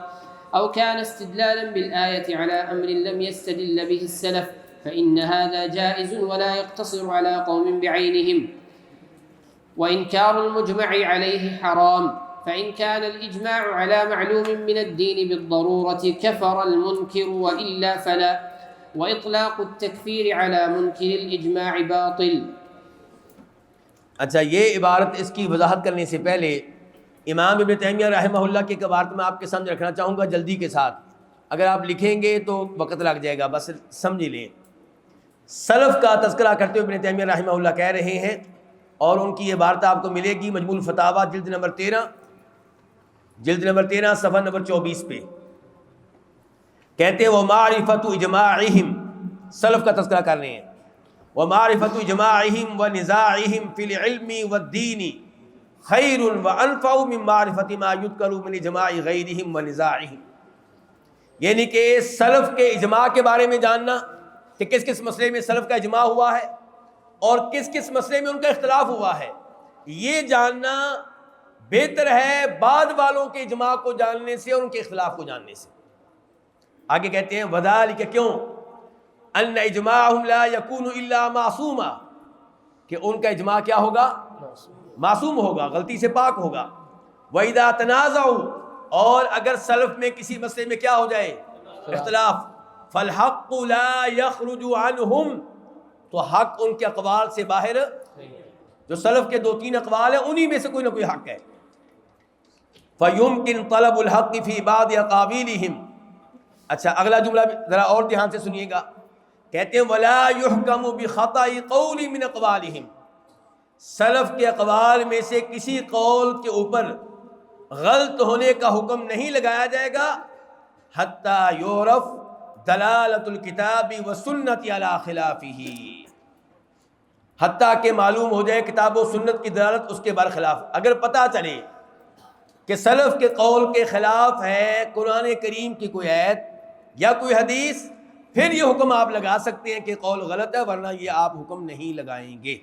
Speaker 2: أو كان استدلالا بالآية على أمر لم يستدل به السلف، فإن هذا جائز ولا يقتصر على قوم بعينهم. وإنكار المجمع عليه حرام، فإن كان الإجماع على معلوم من الدين بالضرورة كفر المنكر، وإلا فلا، وإطلاق التكفير على منكر الإجماع باطل.
Speaker 3: اچھا، یہ عبارت اس کی وضاحت کرنے سے پہلے امام ابن تیمیہ رحمہ اللہ کی ایک عبارت میں آپ کے سامنے رکھنا چاہوں گا جلدی کے ساتھ. اگر آپ لکھیں گے تو وقت لگ جائے گا، بس سمجھ لیں. سلف کا تذکرہ کرتے ہوئے ابن تیمیہ رحمہ اللہ کہہ رہے ہیں، اور ان کی عبارت آپ کو ملے گی مجموع الفتاوی جلد نمبر 13 صفحہ نمبر 24 پہ. کہتے ہیں وَمَعْرِفَةُ إِجْمَاعِهِمْ، سلف کا تذکرہ کر رہے ہیں. وَمَعْرِفَةُ إِجْمَاعِهِمْ وَنِزَاعِهِمْ فِي الْعِلْمِ وَالدِّينِ خَيْرٌ وَأَنْفَعُ مِنْ مَعْرِفَةِ مَا يُذْكَرُ مِنْ إِجْمَاعِ غَيْرِهِمْ وَنِزَاعِهِمْ. یعنی کہ سلف کے اجماع کے بارے میں جاننا کہ کس کس مسئلے میں سلف کا اجماع ہوا ہے اور کس کس مسئلے میں ان کا اختلاف ہوا ہے، یہ جاننا بہتر ہے بعد والوں کے اجماع کو جاننے سے اور ان کے اختلاف کو جاننے سے. آگے کہتے ہیں وذالک، کیوں؟ ان اجماعہم لا یکون الا معصوما، کہ ان کا اجماع کیا ہوگا؟ معصوم ہوگا، غلطی سے پاک ہوگا. وَإِذَا تَنَازَعُوا، اور اگر سلف میں کسی مسئلے میں کیا ہو جائے؟ اختلاف. فَالْحَقُّ لَا يَخْرُجُ عَنْهُمْ، تو حق ان کے اقوال سے باہر، جو سلف کے 2-3 اقوال ہیں انہی میں سے کوئی نہ کوئی حق ہے. فَيُمْكِنْ طَلَبُ الْحَقِّ فِي بَعْضِ أَقَاوِيلِهِمْ. اچھا اگلا جملہ ذرا اور دھیان سے سنیے گا. کہتے ہیں وَلَا يُحْكَمُ بِخَطَئِ قَوْلٍ مِّنْ أَقْوَالِهِمْ، سلف کے اقوال میں سے کسی قول کے اوپر غلط ہونے کا حکم نہیں لگایا جائے گا حَتَّى يُعْرَفْ دَلَالَةُ الْكِتَابِ وَالسُّنَّةِ عَلَى خِلَافِهِ، حتیٰ کہ معلوم ہو جائے کتاب و سنت کی دلالت اس کے برخلاف. اگر پتہ چلے کہ سلف کے قول کے خلاف ہے قرآن کریم کی کوئی آیت یا کوئی حدیث، پھر یہ حکم آپ لگا سکتے ہیں کہ قول غلط ہے، ورنہ یہ آپ حکم نہیں لگائیں گے.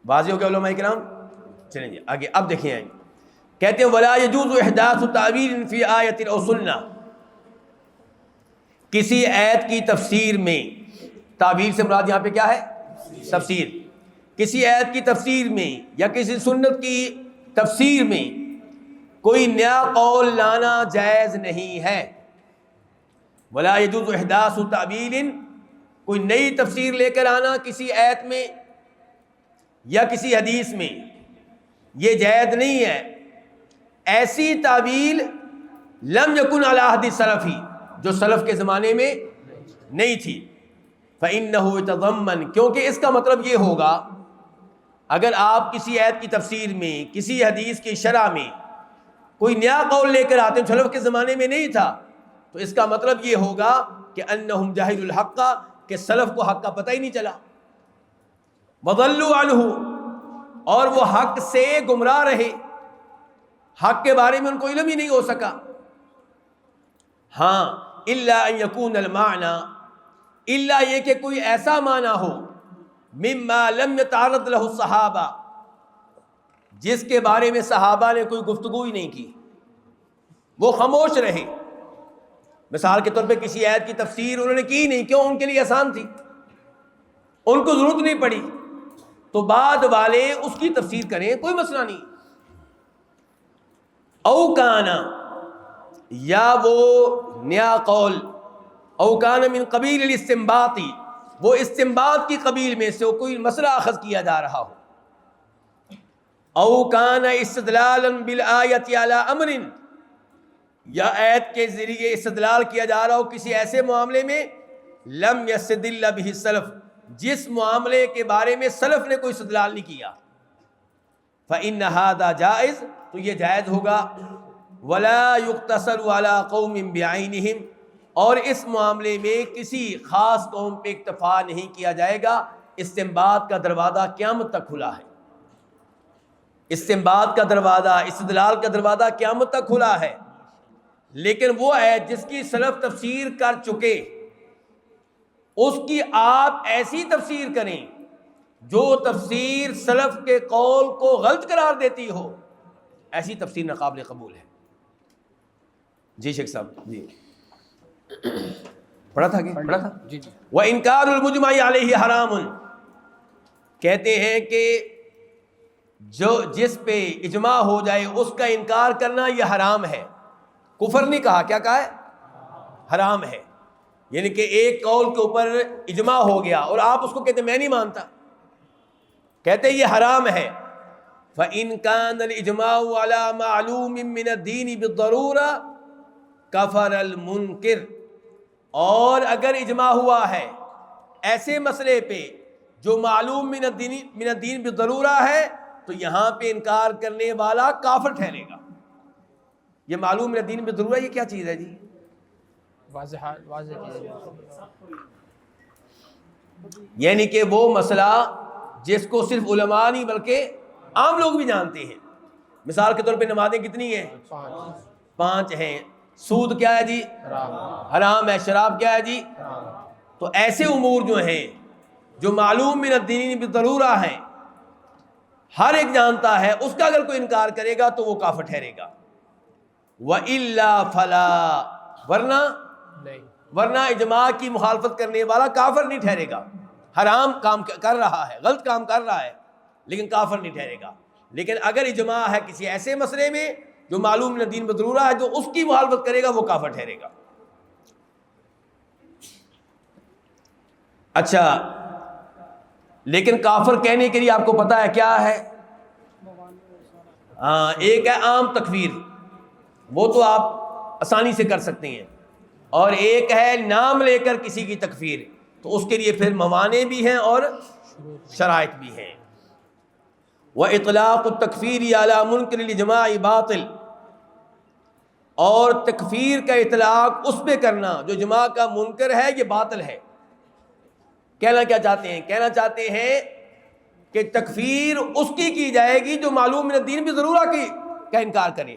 Speaker 3: واضح ہو گیا علماء کرام؟ چلیں جی آگے اب دیکھیں آئیں. کہتے ہیں ولا يجوز احداث تعویل فی آیت او سنہ، کسی آیت کی تفسیر میں، تعبیر سے مراد یہاں پہ کیا ہے؟ تفسیر. کسی آیت کی تفسیر میں یا کسی سنت کی تفسیر میں کوئی نیا قول لانا جائز نہیں ہے. ولا يجوز احداث تعبیر، کوئی نئی تفسیر لے کر آنا کسی آیت میں یا کسی حدیث میں، یہ جائز نہیں ہے. ایسی تعبیر لم یکن علی عہد السلف، جو سلف کے زمانے میں نہیں تھی. فإنه يتضمن، کیونکہ اس کا مطلب یہ ہوگا اگر آپ کسی آیت کی تفسیر میں، کسی حدیث کی شرح میں کوئی نیا قول لے کر آتے ہیں سلف کے زمانے میں نہیں تھا، تو اس کا مطلب یہ ہوگا کہ انہم جاہل الحق، کہ سلف کو حق کا پتہ ہی نہیں چلا. وضلوا عنہ، اور وہ حق سے گمراہ رہے، حق کے بارے میں ان کو علم ہی نہیں ہو سکا. ہاں الا ان یکون المعنی، الا یہ کہ کوئی ایسا معنی ہو مما لم یتعرض له الصحابہ، جس کے بارے میں صحابہ نے کوئی گفتگو ہی نہیں کی، وہ خاموش رہے. مثال کے طور پہ کسی آیت کی تفسیر انہوں نے کی نہیں، کیوں؟ ان کے لیے آسان تھی، ان کو ضرورت نہیں پڑی، تو بعد والے اس کی تفسیر کریں، کوئی مسئلہ نہیں. او کانا، یا وہ نیا قول، او کانا من قبیل الاستنباط، وہ استنباط کی قبیل میں سے کوئی مسئلہ اخذ کیا جا رہا ہو. او کانا استدلالا بالآیت علی امر، یا آیت کے ذریعے استدلال کیا جا رہا ہو کسی ایسے معاملے میں لم یستدل بہ السلف، جس معاملے کے بارے میں سلف نے کوئی استدلال نہیں کیا. فإن هذا جائز، تو یہ جائز ہوگا. ولا یقتصر علی قوم بعینہم، اور اس معاملے میں کسی خاص قوم پہ اکتفا نہیں کیا جائے گا. استنباط کا دروازہ قیامت تک کھلا ہے، استنباط کا دروازہ، استدلال کا دروازہ قیامت تک کھلا ہے. لیکن وہ ہے جس کی سلف تفسیر کر چکے، اس کی آپ ایسی تفسیر کریں جو تفسیر سلف کے قول کو غلط قرار دیتی ہو، ایسی تفسیر ناقابل قبول ہے. جی شیخ صاحب جی پڑھا تھا کہ پڑھا تھا. وَإِنْكَارُ الْمُجْمَعِ عَلَيْهِ حَرَامٌ، کہتے ہیں کہ جو جس پہ اجماع ہو جائے اس کا انکار کرنا یہ حرام ہے. کفر نہیں کہا، کیا کہا ہے؟ حرام ہے. یعنی کہ ایک قول کے اوپر اجماع ہو گیا اور آپ اس کو کہتے میں نہیں مانتا، کہتے یہ حرام ہے. فَإِنْ كَانَ الْإِجْمَاعُ عَلَى مَعْلُومٍ مِّنَ الدِّينِ بِالضَّرُورَةِ كَفَرَ الْمُنْكِرُ، اور اگر اجماع ہوا ہے ایسے مسئلے پہ جو معلوم من الدین بالضرورہ ہے، تو یہاں پہ انکار کرنے والا کافر ٹھہرے گا. یہ معلوم من الدین بالضرورہ یہ کیا چیز ہے جی؟
Speaker 2: واضح
Speaker 3: یعنی کہ وہ مسئلہ جس کو صرف علماء نہیں بلکہ عام لوگ بھی جانتے ہیں. مثال کے طور پہ نمازیں کتنی ہیں؟ 5 ہیں. سود کیا ہے جی؟ حرام ہے. شراب کیا ہے جی؟ تو ایسے امور جو ہیں جو معلوم من الدین بالضرورہ ہیں، ہر ایک جانتا ہے، اس کا اگر کوئی انکار کرے گا تو وہ کافر ٹھہرے گا. وَإِلَّا فَلَا، ورنہ اجماع کی مخالفت کرنے والا کافر نہیں ٹھہرے گا. حرام کام کر رہا ہے، غلط کام کر رہا ہے، لیکن کافر نہیں ٹھہرے گا. لیکن اگر اجماع ہے کسی ایسے مسئلے میں جو معلوم من الدین بالضرورہ ہے، جو اس کی مخالفت کرے گا وہ کافر ٹھہرے گا. اچھا، لیکن کافر کہنے کے لیے آپ کو پتا ہے کیا ہے؟ ایک ہے عام تکفیر، وہ تو آپ آسانی سے کر سکتے ہیں، اور ایک ہے نام لے کر کسی کی تکفیر، تو اس کے لیے پھر موانع بھی ہیں اور شرائط بھی ہیں. وَإِطْلَاقُ التَّكْفِيرِ عَلَى مُنْكِرِ الْإِجْمَاعِ باطل، اور تکفیر کا اطلاق اس پہ کرنا جو اجماع کا منکر ہے یہ باطل ہے. کہنا کیا چاہتے ہیں؟ کہنا چاہتے ہیں کہ تکفیر اس کی جائے گی جو معلوم من الدین بھی ضرورہ کا انکار کرے.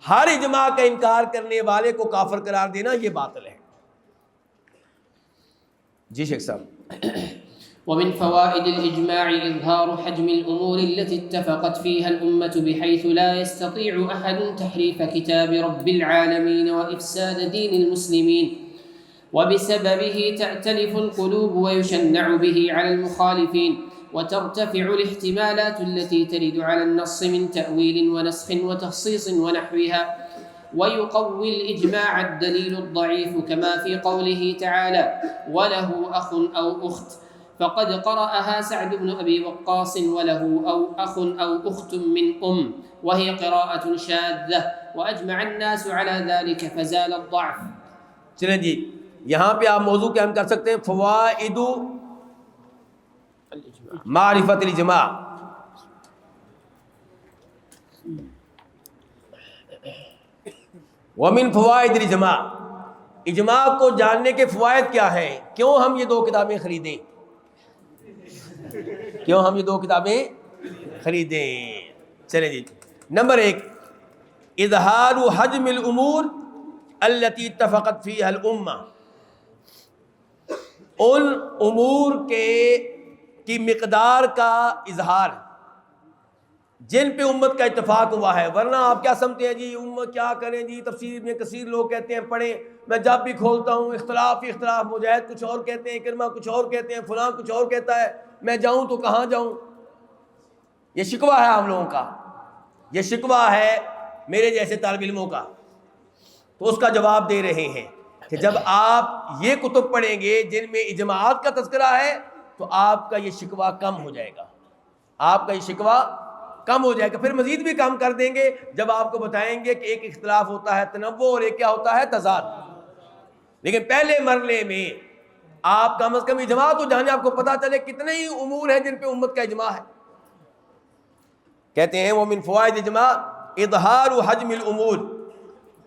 Speaker 3: ہر اجماع کا انکار کرنے والے کو کافر قرار دینا یہ باطل ہے. جی شیخ صاحب.
Speaker 2: ومن فوائد الإجماع إظهار حجم الأمور التي اتفقت فيها الأمة بحيث لا يستطيع أحد تحريف كتاب رب العالمين وإفساد دين المسلمين. وبسببه تأتلف القلوب ويشنع به على المخالفين وترتفع الاحتمالات التي ترد على النص من تأويل ونسخ وتخصيص ونحوها ويقوي الإجماع الدليل الضعيف كما في قوله تعالى وله أخ أو أخت فقد قرأها سعد بن أبي وقاص وله أو أخ أو أخت من وهي قراءة شاذة وأجمع الناس على ذلك فزال الضعف.
Speaker 3: چلیں جی یہاں پہ آپ موضوع قائم کر سکتے ہیں فوائد معرفت الاجماع. ومن فوائد الاجماع، اجماع کو جاننے کے فوائد کیا ہیں؟ کیوں ہم یہ دو کتابیں خریدیں؟ کیوں ہم یہ دو کتابیں خریدیں؟ چلیں جی نمبر 1 اظہار حجم الامور التي اتفقت فيها الامہ، ان امور کی مقدار کا اظہار جن پہ امت کا اتفاق ہوا ہے. ورنہ آپ کیا سمجھتے ہیں جی امت کیا کریں جی، تفسیر میں کثیر لوگ کہتے ہیں پڑھیں، میں جب بھی کھولتا ہوں اختلاف ہی اختلاف، مجاہد کچھ اور کہتے ہیں، کرما کچھ اور کہتے ہیں، فلاں کچھ اور کہتا ہے، میں جاؤں تو کہاں جاؤں؟ یہ شکوہ ہے ہم لوگوں کا، یہ شکوہ ہے میرے جیسے طالب علموں کا. تو اس کا جواب دے رہے ہیں کہ جب آپ یہ کتب پڑھیں گے جن میں اجماعات کا تذکرہ ہے تو آپ کا یہ شکوہ کم ہو جائے گا، آپ کا یہ شکوہ کم ہو جائے گا. پھر مزید بھی کم کر دیں گے جب آپ کو بتائیں گے کہ ایک اختلاف ہوتا ہے تنوع اور ایک کیا ہوتا ہے تضاد. لیکن پہلے مرحلے میں آپ کم از کم اجماع تو جانے، آپ کو پتا چلے کتنے ہی امور ہیں جن پہ امت کا اجماع ہے. کہتے ہیں وہ من فوائد اجماع اظہار حجم الامور،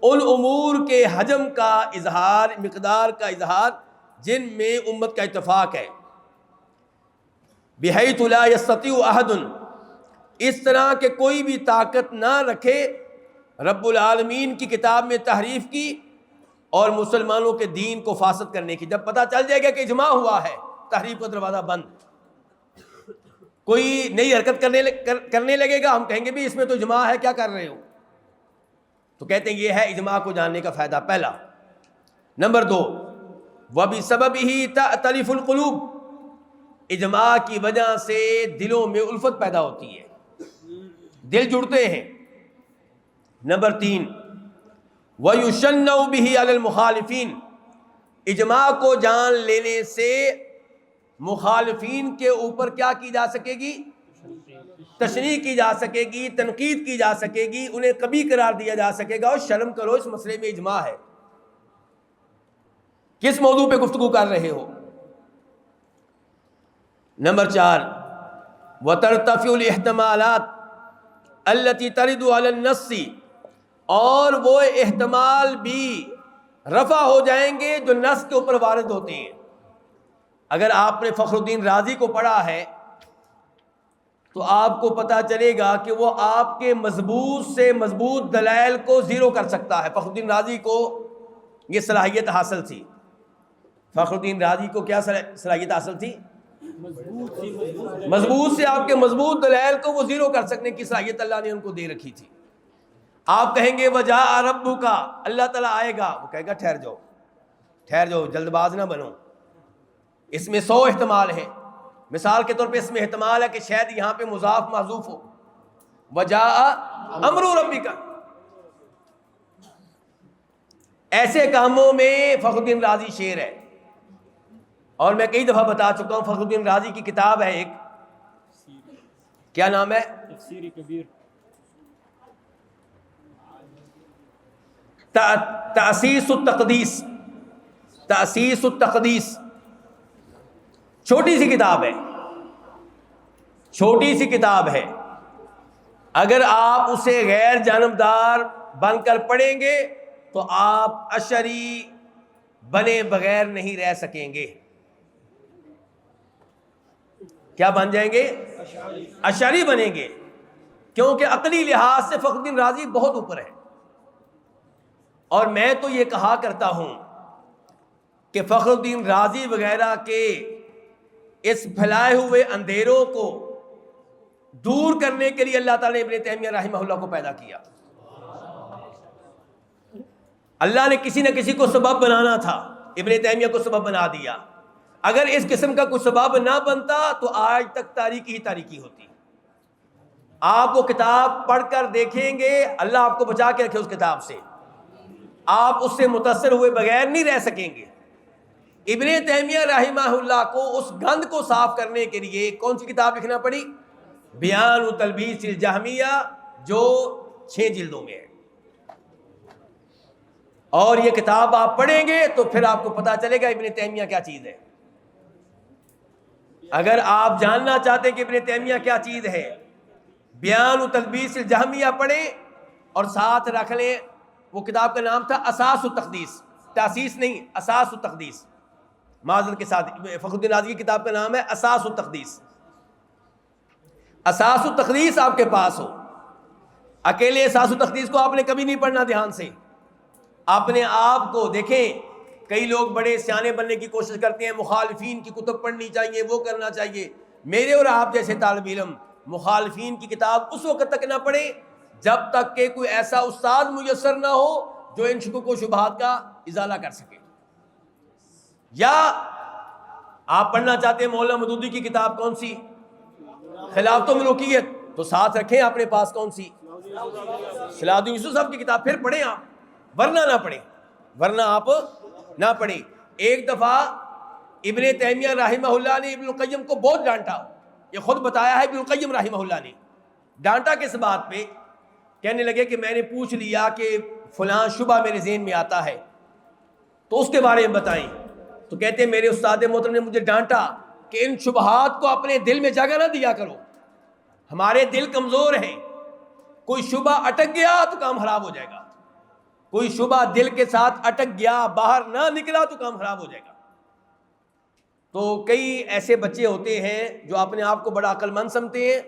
Speaker 3: ان امور کے حجم کا اظہار، مقدار کا اظہار جن میں امت کا اتفاق ہے. بحیث لا یستطیع احد، اس طرح کہ کوئی بھی طاقت نہ رکھے رب العالمین کی کتاب میں تحریف کی اور مسلمانوں کے دین کو فاسد کرنے کی. جب پتہ چل جائے گا کہ اجماع ہوا ہے، تحریف کا دروازہ بند. کوئی نئی حرکت کرنے لگے گا، ہم کہیں گے بھی اس میں تو اجماع ہے، کیا کر رہے ہو؟ تو کہتے ہیں یہ ہے اجماع کو جاننے کا فائدہ پہلا. نمبر 2 وَبِسَبَبِهِ تَأْتَلِفُ الْقُلُوبُ، اجماع کی وجہ سے دلوں میں الفت پیدا ہوتی ہے، دل جڑتے ہیں. نمبر 3 وَيُشَنَّعُ بِهِ عَلَى الْمُخَالِفِينَ، اجماع کو جان لینے سے مخالفین کے اوپر کیا کی جا سکے گی؟ تشریح کی جا سکے گی، تنقید کی جا سکے گی، انہیں قبیح قرار دیا جا سکے گا. اور شرم کرو، اس مسئلے میں اجماع ہے، کس موضوع پہ گفتگو کر رہے ہو؟ نمبر 4 وَتَرْتَفِعُ الْاحْتِمَالَاتِ الَّتِي تَرِدُ عَلَى النَّصِّ، اور وہ احتمال بھی رفع ہو جائیں گے جو نص کے اوپر وارد ہوتے ہیں. اگر آپ نے فخر الدین رازی کو پڑھا ہے تو آپ کو پتا چلے گا کہ وہ آپ کے مضبوط سے مضبوط دلائل کو زیرو کر سکتا ہے. فخر الدین رازی کو یہ صلاحیت حاصل تھی. فخر الدین رازی کو کیا صلاحیت حاصل تھی؟ مضبوط سے آپ کے مضبوط دلائل کو وہ زیرو کر سکنے کی صلاحیت اللہ نے ان کو دے رکھی تھی. آپ کہیں گے وجاء ربک، اللہ تعالیٰ آئے گا، وہ کہے گا ٹھہر جاؤ ٹھہر جاؤ، جلد باز نہ بنو. اس میں 100 احتمال ہیں. مثال کے طور پہ اس میں احتمال ہے کہ شاید یہاں پہ مضاف محذوف ہو، وجاء امر ربک. ایسے کاموں میں فخر الدین رازی شیر ہے. اور میں کئی دفعہ بتا چکا ہوں، فخر الدین رازی کی کتاب ہے ایک، کیا نام ہے؟ تفسیر کبیر، تأسیس التقدیس. تأسیس التقدیس چھوٹی سی کتاب ہے، چھوٹی سی کتاب ہے. اگر آپ اسے غیر جانبدار بن کر پڑھیں گے تو آپ اشعری بنے بغیر نہیں رہ سکیں گے. کیا بن جائیں گے؟ اشعری بنیں گے، کیونکہ عقلی لحاظ سے فخر الدین رازی بہت اوپر ہے. اور میں تو یہ کہا کرتا ہوں کہ فخر الدین رازی وغیرہ کے اس پھیلائے ہوئے اندھیروں کو دور کرنے کے لیے اللہ تعالیٰ نے ابن تیمیہ رحمہ اللہ کو پیدا کیا. اللہ نے کسی نہ کسی کو سبب بنانا تھا. ابن تیمیہ کو سبب بنا دیا. اگر اس قسم کا کوئی سبب نہ بنتا تو آج تک تاریکی ہی تاریکی ہوتی. آپ وہ کتاب پڑھ کر دیکھیں گے, اللہ آپ کو بچا کے رکھے اس کتاب سے, آپ اس سے متاثر ہوئے بغیر نہیں رہ سکیں گے. ابن تیمیہ رحمہ اللہ کو اس گند کو صاف کرنے کے لیے کون سی کتاب لکھنا پڑی؟ بیان تلبیس الجہمیہ, جو 6 جلدوں میں ہے. اور یہ کتاب آپ پڑھیں گے تو پھر آپ کو پتا چلے گا ابن تیمیہ کیا چیز ہے. اگر آپ جاننا چاہتے ہیں کہ ابن تیمیہ کیا چیز ہے, بیان تلبیس الجہمیہ پڑھیں اور ساتھ رکھ لیں, وہ کتاب کا نام تھا اساس التقدیس, تاسیس نہیں, اساس التقدیس. معذرت کے ساتھ فخر الدین رازی کی کتاب کا نام ہے اساس التقدیس. اساس التقدیس آپ کے پاس ہو, اکیلے اساس التقدیس کو آپ نے کبھی نہیں پڑھنا. دھیان سے اپنے آپ کو دیکھیں. کئی لوگ بڑے سیانے بننے کی کوشش کرتے ہیں, مخالفین کی کتب پڑھنی چاہیے, وہ کرنا چاہیے. میرے اور آپ جیسے طالب علم مخالفین کی کتاب اس وقت تک نہ پڑھیں جب تک کہ کوئی ایسا استاد میسر نہ ہو جو ان شکوک و شبہات کا ازالہ کر سکے. یا آپ پڑھنا چاہتے ہیں مولانا مودودی کی کتاب کون سی, خلافت و ملوکیت, تو ساتھ رکھیں اپنے پاس کون سی, صلاح الدین یوسف صاحب کی کتاب. پھر پڑھیں آپ, ورنہ نہ پڑھیں, ورنہ آپ نہ پڑھیں. ایک دفعہ ابن تیمیہ رحمہ اللہ نے ابن القیم کو بہت ڈانٹا. یہ خود بتایا ہے ابن القیم رحمہ اللہ نے. ڈانٹا کس بات پہ؟ کہنے لگے کہ میں نے پوچھ لیا کہ فلاں شبہ میرے ذہن میں آتا ہے تو اس کے بارے میں بتائیں. تو کہتے ہیں میرے استاد محترم نے مجھے ڈانٹا کہ ان شبہات کو اپنے دل میں جگہ نہ دیا کرو, ہمارے دل کمزور ہیں. کوئی شبہ اٹک گیا تو کام خراب ہو جائے گا, کوئی شبہ دل کے ساتھ اٹک گیا, باہر نہ نکلا تو کام خراب ہو جائے گا. تو کئی ایسے بچے ہوتے ہیں جو اپنے آپ کو بڑا عقل مند سمجھتے ہیں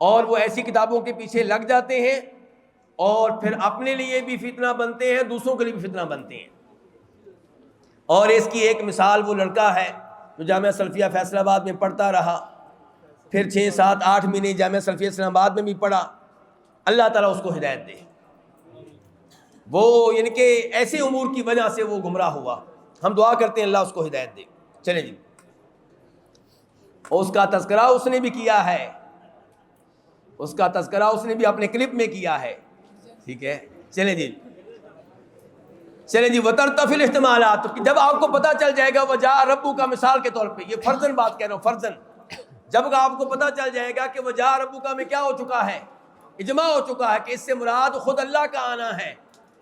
Speaker 3: اور وہ ایسی کتابوں کے پیچھے لگ جاتے ہیں اور پھر اپنے لیے بھی فتنہ بنتے ہیں, دوسروں کے لیے بھی فتنہ بنتے ہیں. اور اس کی ایک مثال وہ لڑکا ہے جو جامعہ سلفیہ فیصل آباد میں پڑھتا رہا, پھر 6 7 8 مہینے جامعہ سلفیہ اسلام آباد میں بھی پڑھا. اللہ تعالیٰ اس کو ہدایت دے. وہ یعنی کہ ایسے امور کی وجہ سے وہ گمراہ ہوا. ہم دعا کرتے ہیں اللہ اس کو ہدایت دے. چلیں جی, اس کا تذکرہ اس نے بھی کیا ہے, اس کا تذکرہ اس نے بھی اپنے کلپ میں کیا ہے. ٹھیک ہے, چلیں جی وترتفع الاحتمالات. جب آپ کو پتہ چل جائے گا وجاء ربک کا مثال کے طور پہ, یہ فرضاً بات کہہ رہا ہوں, فرضاً جب آپ کو پتہ چل جائے گا کہ وجاء ربک میں کیا ہو چکا ہے, اجماع ہو چکا ہے کہ اس سے مراد خود اللہ کا آنا ہے,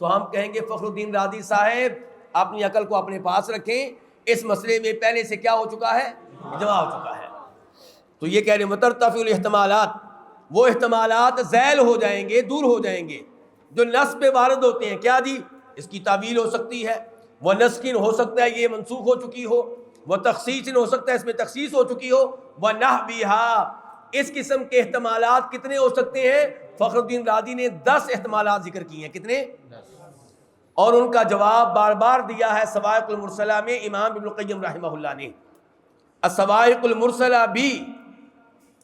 Speaker 3: تو ہم کہیں گے فخر الدین رازی صاحب اپنی عقل کو اپنے پاس رکھیں, اس مسئلے میں پہلے سے کیا ہو چکا ہے, اجماع ہو چکا ہے. تو یہ کہہ رہے ہیں وترتفع الاحتمالات, وہ احتمالات زیل ہو جائیں گے, دور ہو جائیں گے جو نص پہ وارد ہوتے ہیں. کیا جی, اس کی تعویل ہو سکتی ہے, وہ نسخ ہو سکتا ہے یہ منسوخ ہو چکی ہو, وہ تخصیص ہو سکتا ہے اس میں تخصیص ہو چکی ہو, وہ نحوہا. اس قسم کے احتمالات کتنے ہو سکتے ہیں؟ فخر الدین رازی نے 10 احتمالات ذکر کیے ہیں. کتنے؟ اور ان کا جواب بار بار دیا ہے صواعق المرسلہ میں امام ابن القیم رحمہ اللہ نے. الصواعق المرسلہ بھی,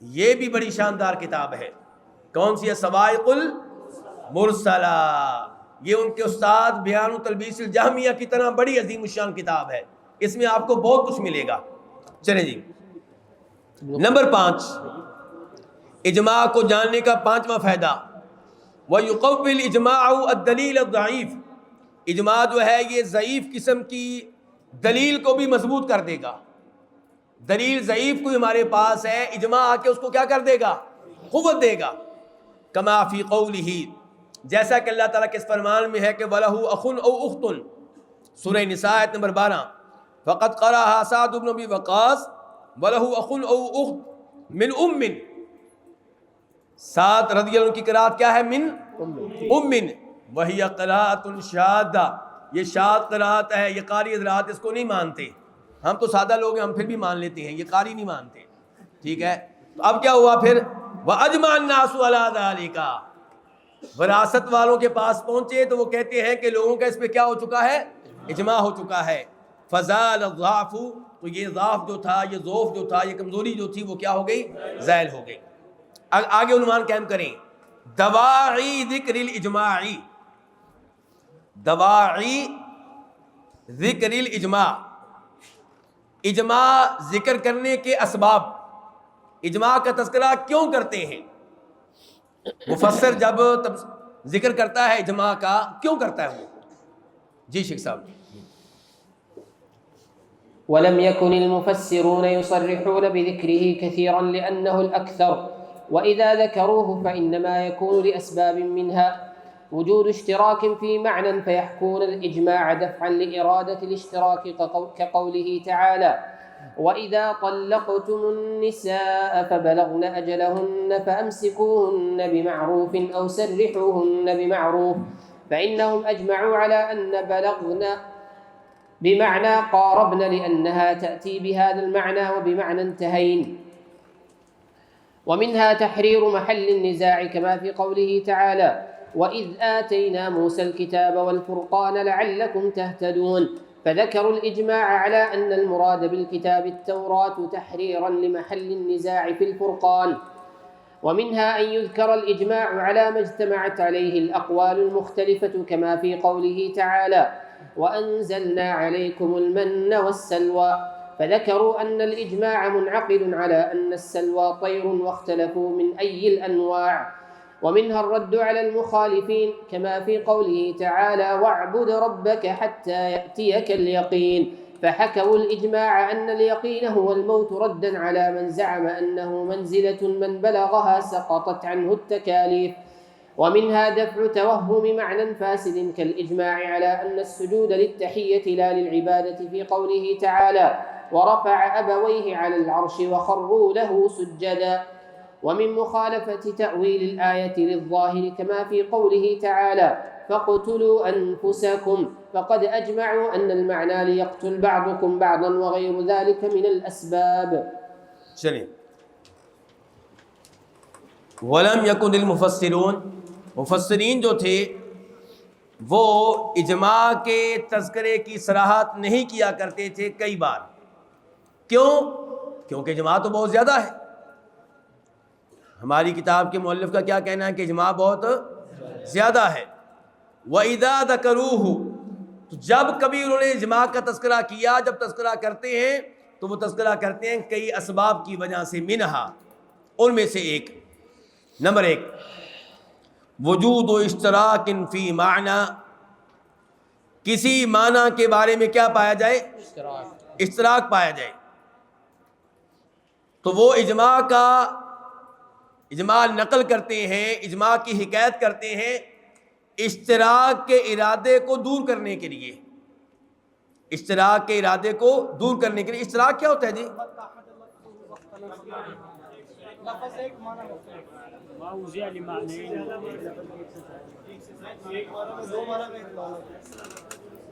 Speaker 3: یہ بھی بڑی شاندار کتاب ہے. کون سی ہے؟ الصواعق المرسلہ. یہ ان کے استاد بیان تلبیس الجہمیہ کی طرح بڑی عظیم الشان کتاب ہے. اس میں آپ کو بہت کچھ ملے گا. چلیں جی, نمبر 5, اجماع کو جاننے کا 5واں فائدہ, وَيُقَوِّ الْإِجْمَاعُ الدَّلِيلَ الضَّعِيفِ. اجماع جو ہے یہ ضعیف قسم کی دلیل کو بھی مضبوط کر دے گا. دلیل ضعیف کوئی ہمارے پاس ہے, اجماع آ کے اس کو کیا کر دے گا؟ قوت دے گا. کما فی قولہ, جیسا کہ اللہ تعالیٰ کے اس فرمان میں ہے کہ وَلَهُ أَخٌ أَوْ أُخْتٌ, سورہ نساء آیت نمبر 12. فَقَدْ قَرَأَهَا سَعْدُ بْنُ أَبِي وَقَّاص وَلَهُ أَخٌ أَوْ أُخْتٌ مِّنْ أُمٍّ. سعد رضی اللہ عنہ کی قرأت کیا ہے؟ من أُمٍّ, وَهِيَ قِرَاءَةٌ شَاذَّةٌ. یہ شاذ قرأت ہے. یہ قاری حضرات اس کو نہیں مانتے. ہم تو سادہ لوگ ہیں, ہم پھر بھی مان لیتے ہیں, یہ قاری نہیں مانتے. ٹھیک ہے, تو اب کیا ہوا پھر؟ وَأَجْمَعَ النَّاسُ عَلَىٰ ذَلِكَ. وراثت والوں کے پاس پہنچے تو وہ کہتے ہیں کہ لوگوں کا اس پہ کیا ہو چکا ہے؟ اجماع ہو چکا ہے. فَزَالَ الضَّعْفُ, تو یہ ضعف جو تھا, یہ ضعف جو تھا, یہ کمزوری جو تھی وہ کیا ہو گئی؟ زائل ہو گئی. آگے عنوان قائم کریں, دواعی ذکر الاجماعی. دواعی ذکر الاجماع، اجماع ذکر کرنے کے اسباب، اجماع کا تذکرہ کیوں کرتے ہیں؟ مفسر جب ذکر کرتا ہے اجماع کا کیوں کرتا ہے وہ؟ جی شیخ صاحب.
Speaker 2: ولم يكن المفسرون يصرحون بذكره كثيرا لأنه الأكثر، وإذا ذكروه فإنما يكون لأسباب منها وجود اشتراك في معنى فيحكون الإجماع دفعا لإرادة الاشتراك كقوله تعالى: وإذا طلقتم النساء فبلغن أجلهن فأمسكوهن بمعروف أو سرحوهن بمعروف، فإنهم أجمعوا على أن بلغن بمعنى قاربن لأنها تأتي بهذا المعنى وبمعنى انتهين. ومنها تحرير محل النزاع كما في قوله تعالى: وإذ آتينا موسى الكتاب والفرقان لعلكم تهتدون، فذكروا الإجماع على أن المراد بالكتاب التوراة تحريرا لمحل النزاع في الفرقان. ومنها أن يذكر الإجماع على ما اجتمعت عليه الأقوال المختلفة كما في قوله تعالى: وأنزلنا عليكم المن والسلوى، فذكروا أن الإجماع منعقد على أن السلوى طير واختلفوا من أي الأنواع. ومنها الرد على المخالفين كما في قوله تعالى: واعبد ربك حتى يأتيك اليقين، فحكوا الإجماع أن اليقين هو الموت ردا على من زعم أنه منزلة من بلغها سقطت عنه التكاليف. ومنها دفع توهم معنى فاسد كالإجماع على أن السجود للتحية لا للعبادة في قوله تعالى: ورفع أبويه على العرش وخروا له سجدا. ومن مخالفة تأويل الآية للظاهر كما في قوله تعالى: فاقتلوا أنفسكم، فقد أجمعوا أن المعنى ليقتل بعضكم بعضا وغير ذلك من الأسباب.
Speaker 3: چلیں. ولم يكن المفسرون، مفسرین جو تھے وہ اجماع کے تذکرے کی صراحت نہیں کیا کرتے تھے کئی بار. کیوں؟ کیونکہ اجماع تو بہت زیادہ ہے. ہماری کتاب کے مؤلف کا کیا کہنا ہے کہ اجماع بہت زیادہ ہے. وَإِذَا ذَكَرُوهُ، تو جب کبھی انہوں نے اجماع کا تذکرہ کیا، جب تذکرہ کرتے ہیں تو وہ تذکرہ کرتے ہیں کئی اسباب کی وجہ سے، منہا، ان میں سے ایک، نمبر 1، وجود و اشتراک فی معنی، کسی معنی کے بارے میں کیا پایا جائے؟ اشتراک پایا جائے. تو وہ اجماع نقل کرتے ہیں، اجماع کی حکایت کرتے ہیں اشتراک کے ارادے کو دور کرنے کے لیے. اشتراک کے ارادے کو دور کرنے کے لیے. اشتراک کیا ہوتا ہے جی؟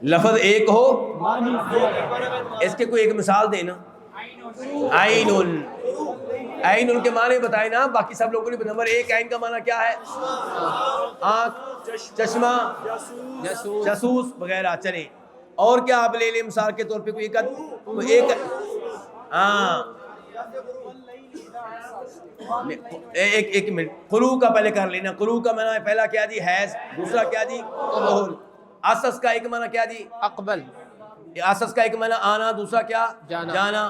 Speaker 3: لفظ ایک ہو، اس کے کوئی ایک مثال دینا. عین کے معنی بتائے نا، باقی سب لوگوں نے. نمبر 1، عین کا معنی کیا ہے؟ آنکھ، چشمہ، جاسوس وغیرہ. چلیں اور کیا آپ لے لیں مثال کے طور پہ کوئی ایک ایک منٹ. قلوع کا پہلے کر لینا. قلوع کا معنی پہلا کیا جی؟ حیض. دوسرا کیا جی؟ قبول. اسس کا ایک معنی کیا جی؟ اقبل. اسس کا ایک معنی آنا، دوسرا کیا؟ جانا.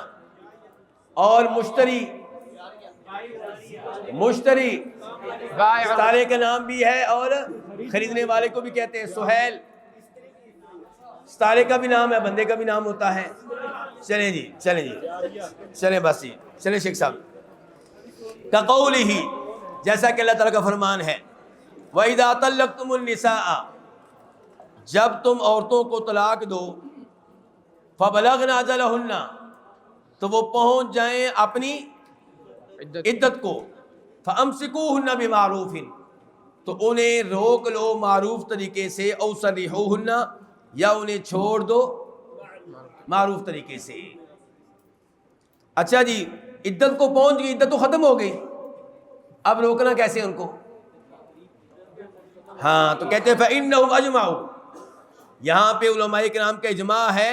Speaker 3: اور مشتری ستارے کا نام بھی ہے اور خریدنے والے کو بھی کہتے ہیں. سہیل ستارے کا بھی نام ہے، بندے کا بھی نام ہوتا ہے. چلیں جی چلیں بس جی. چلیں شیخ صاحب. کقولہ، جیسا کہ اللہ تعالیٰ کا فرمان ہے، وَإِذَا طَلَّقْتُمُ النِّسَاءَ، جب تم عورتوں کو طلاق دو، فَبَلَغْنَ أَجَلَهُنَّ، تو وہ پہنچ جائیں اپنی عدت کو، فَأَمْسِكُوهُنَّ بِمَعْرُوفٍ، تو انہیں روک لو معروف طریقے سے، أَوْ سَرِّحُوهُنَّ، یا انہیں چھوڑ دو معروف طریقے سے. اچھا جی، عدت کو پہنچ گئی، عدت تو ختم ہو گئی، اب روکنا کیسے ان کو؟ ہاں، تو کہتے ہیں فَإِنَّهُمْ أَجْمَعُوا، یہاں پہ علماء کرام کا اجماع ہے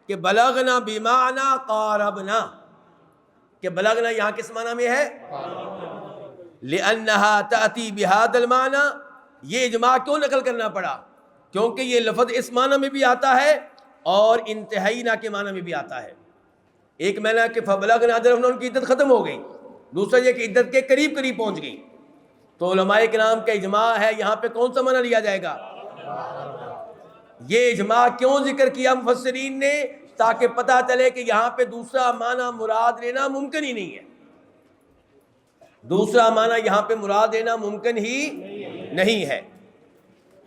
Speaker 3: کہ بلغنا بمعنی قاربنا، کہ بلغنا یہاں کس معنی میں ہے؟ لِأَنَّهَا تَأْتِي بِهَذَا الْمَعْنَى. یہ اجماع کیوں نقل کرنا پڑا؟ کیونکہ یہ لفظ اس معنی میں بھی آتا ہے اور انتہائی نہ کے معنی میں بھی آتا ہے. ایک معنی کہ فبلغنا اجلہن، ان کی عدت ختم ہو گئی، دوسرا یہ کہ عدت کے قریب قریب پہنچ گئی. تو علماء کرام کا اجماع ہے، یہاں پہ کون سا معنی لیا جائے گا؟ یہ اجماع کیوں ذکر کیا مفسرین نے؟ تاکہ پتہ چلے کہ یہاں پہ دوسرا معنی مراد لینا ممکن ہی نہیں ہے. دوسرا معنی یہاں پہ مراد لینا ممکن ہی نہیں ہے.